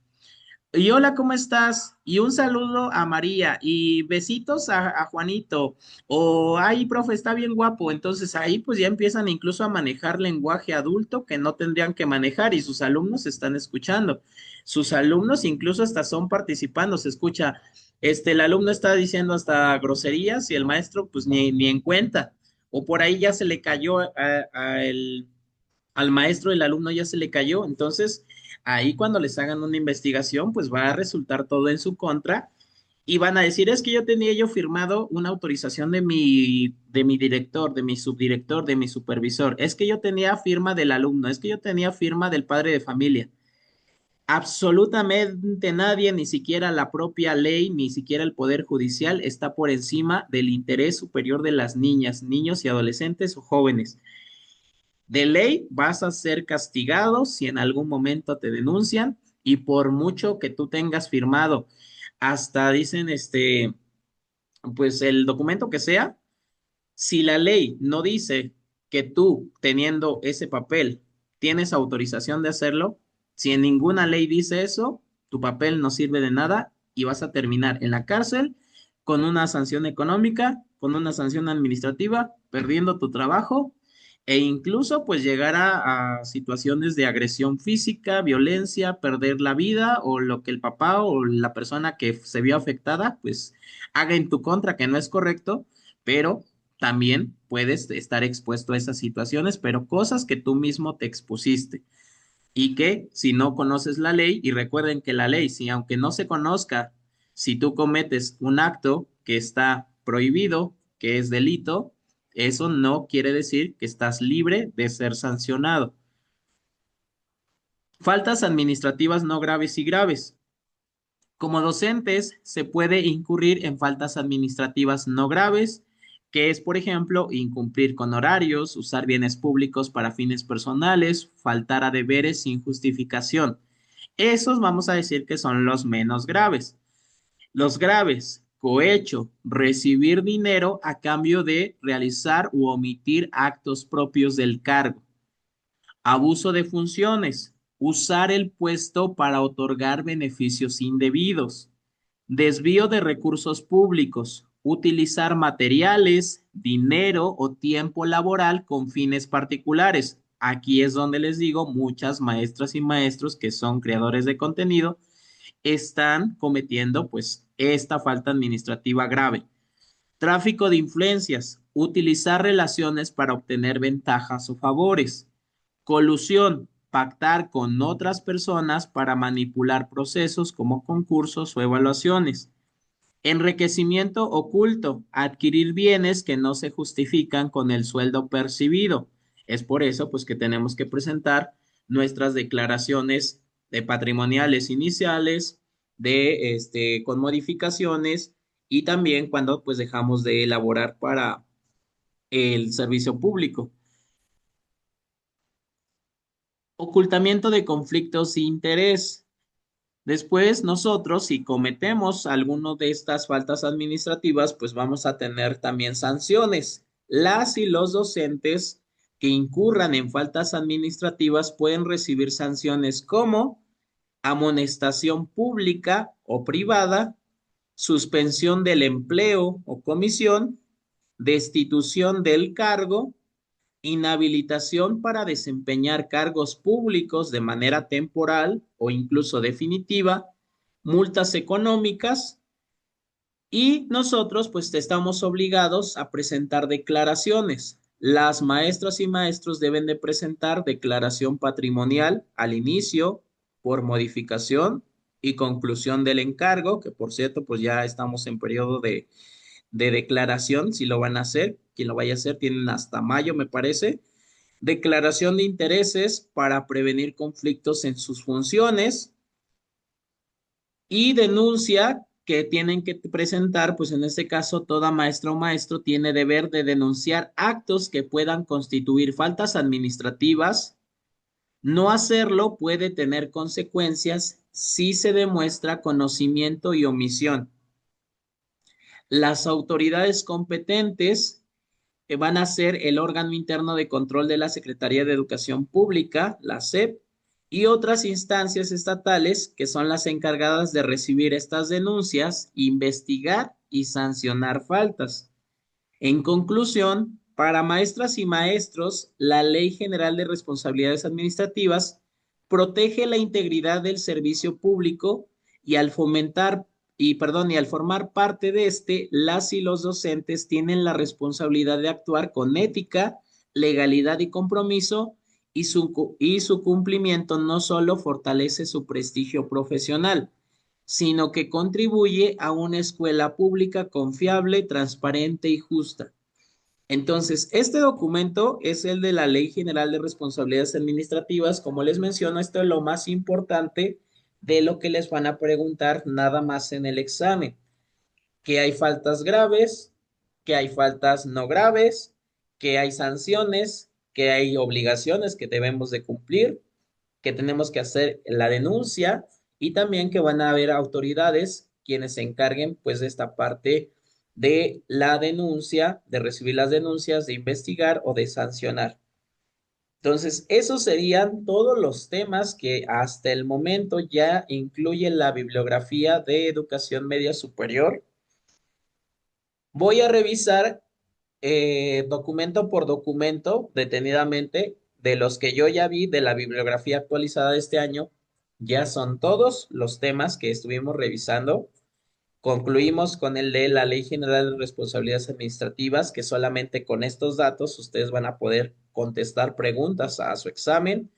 Y hola, ¿cómo estás? Y un saludo a María y besitos a Juanito. O, ay, profe, está bien guapo. Entonces ahí pues ya empiezan incluso a manejar lenguaje adulto que no tendrían que manejar y sus alumnos están escuchando. Sus alumnos incluso hasta son participando. Se escucha, el alumno está diciendo hasta groserías y el maestro pues ni en cuenta. O por ahí ya se le cayó al maestro el alumno ya se le cayó. Entonces, ahí cuando les hagan una investigación, pues va a resultar todo en su contra y van a decir, es que yo tenía yo firmado una autorización de mi director, de mi subdirector, de mi supervisor, es que yo tenía firma del alumno, es que yo tenía firma del padre de familia. Absolutamente nadie, ni siquiera la propia ley, ni siquiera el poder judicial está por encima del interés superior de las niñas, niños y adolescentes o jóvenes. De ley vas a ser castigado si en algún momento te denuncian y por mucho que tú tengas firmado, hasta dicen pues el documento que sea, si la ley no dice que tú teniendo ese papel tienes autorización de hacerlo, si en ninguna ley dice eso, tu papel no sirve de nada y vas a terminar en la cárcel con una sanción económica, con una sanción administrativa, perdiendo tu trabajo e incluso pues llegar a situaciones de agresión física, violencia, perder la vida o lo que el papá o la persona que se vio afectada pues haga en tu contra que no es correcto, pero también puedes estar expuesto a esas situaciones, pero cosas que tú mismo te expusiste y que si no conoces la ley, y recuerden que la ley, si aunque no se conozca, si tú cometes un acto que está prohibido, que es delito, eso no quiere decir que estás libre de ser sancionado. Faltas administrativas no graves y graves. Como docentes, se puede incurrir en faltas administrativas no graves, que es, por ejemplo, incumplir con horarios, usar bienes públicos para fines personales, faltar a deberes sin justificación. Esos vamos a decir que son los menos graves. Los graves, cohecho, recibir dinero a cambio de realizar u omitir actos propios del cargo. Abuso de funciones, usar el puesto para otorgar beneficios indebidos. Desvío de recursos públicos, utilizar materiales, dinero o tiempo laboral con fines particulares. Aquí es donde les digo, muchas maestras y maestros que son creadores de contenido están cometiendo pues esta falta administrativa grave. Tráfico de influencias, utilizar relaciones para obtener ventajas o favores. Colusión, pactar con otras personas para manipular procesos como concursos o evaluaciones. Enriquecimiento oculto, adquirir bienes que no se justifican con el sueldo percibido. Es por eso pues que tenemos que presentar nuestras declaraciones de patrimoniales iniciales, con modificaciones y también cuando pues dejamos de elaborar para el servicio público. Ocultamiento de conflictos de interés. Después, nosotros, si cometemos alguno de estas faltas administrativas, pues vamos a tener también sanciones. Las y los docentes que incurran en faltas administrativas pueden recibir sanciones como amonestación pública o privada, suspensión del empleo o comisión, destitución del cargo, inhabilitación para desempeñar cargos públicos de manera temporal o incluso definitiva, multas económicas y nosotros pues estamos obligados a presentar declaraciones. Las maestras y maestros deben de presentar declaración patrimonial al inicio, por modificación y conclusión del encargo, que por cierto pues ya estamos en periodo de declaración, si lo van a hacer, quien lo vaya a hacer, tienen hasta mayo me parece. Declaración de intereses para prevenir conflictos en sus funciones y denuncia que tienen que presentar, pues en este caso toda maestra o maestro tiene deber de denunciar actos que puedan constituir faltas administrativas. No hacerlo puede tener consecuencias si se demuestra conocimiento y omisión. Las autoridades competentes van a ser el órgano interno de control de la Secretaría de Educación Pública, la SEP, y otras instancias estatales que son las encargadas de recibir estas denuncias, investigar y sancionar faltas. En conclusión, para maestras y maestros, la Ley General de Responsabilidades Administrativas protege la integridad del servicio público y al fomentar y al formar parte de las y los docentes tienen la responsabilidad de actuar con ética, legalidad y compromiso y su cumplimiento no solo fortalece su prestigio profesional, sino que contribuye a una escuela pública confiable, transparente y justa. Entonces, este documento es el de la Ley General de Responsabilidades Administrativas. Como les menciono, esto es lo más importante de lo que les van a preguntar nada más en el examen, que hay faltas graves, que hay faltas no graves, que hay sanciones, que hay obligaciones que debemos de cumplir, que tenemos que hacer la denuncia y también que van a haber autoridades quienes se encarguen pues de esta parte de la denuncia, de recibir las denuncias, de investigar o de sancionar. Entonces, esos serían todos los temas que hasta el momento ya incluye la bibliografía de educación media superior. Voy a revisar documento por documento detenidamente de los que yo ya vi de la bibliografía actualizada de este año. Ya son todos los temas que estuvimos revisando. Concluimos con el de la Ley General de Responsabilidades Administrativas, que solamente con estos datos ustedes van a poder contestar preguntas a su examen,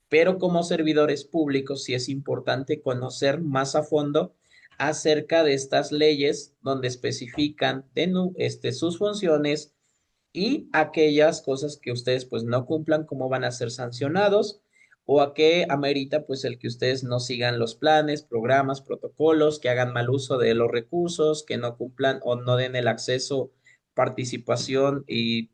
pero como servidores públicos sí es importante conocer más a fondo acerca de estas leyes donde especifican sus funciones y aquellas cosas que ustedes pues no cumplan, cómo van a ser sancionados o a qué amerita pues el que ustedes no sigan los planes, programas, protocolos, que hagan mal uso de los recursos, que no cumplan o no den el acceso, participación y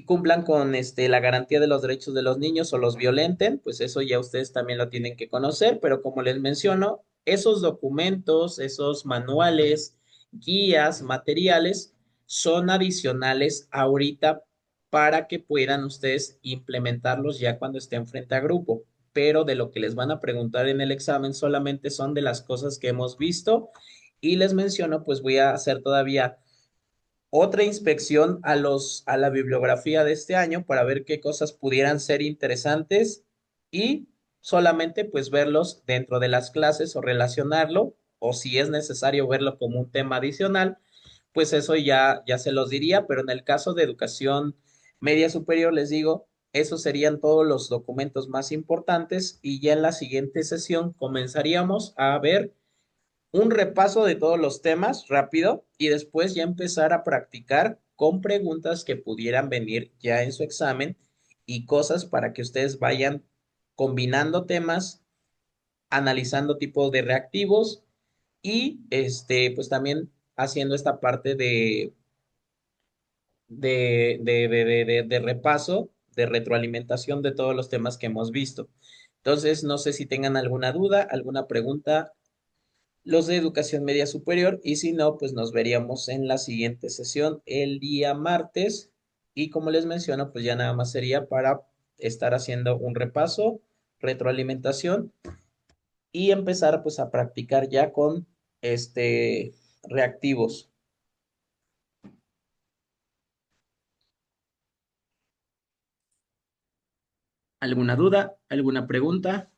cumplan con la garantía de los derechos de los niños o los violenten, pues eso ya ustedes también lo tienen que conocer, pero como les menciono, esos documentos, esos manuales, guías, materiales, son adicionales ahorita para que puedan ustedes implementarlos ya cuando estén frente a grupo. Pero de lo que les van a preguntar en el examen solamente son de las cosas que hemos visto y les menciono, pues voy a hacer todavía otra inspección a la bibliografía de este año para ver qué cosas pudieran ser interesantes y solamente pues verlos dentro de las clases o relacionarlo o si es necesario verlo como un tema adicional, pues eso ya se los diría, pero en el caso de educación media superior les digo, esos serían todos los documentos más importantes y ya en la siguiente sesión comenzaríamos a ver un repaso de todos los temas rápido y después ya empezar a practicar con preguntas que pudieran venir ya en su examen y cosas para que ustedes vayan combinando temas, analizando tipos de reactivos y pues también haciendo esta parte de repaso, de retroalimentación de todos los temas que hemos visto. Entonces, no sé si tengan alguna duda, alguna pregunta los de educación media superior y si no, pues nos veríamos en la siguiente sesión el día martes y como les menciono, pues ya nada más sería para estar haciendo un repaso, retroalimentación y empezar pues a practicar ya con reactivos. ¿Alguna duda? ¿Alguna pregunta?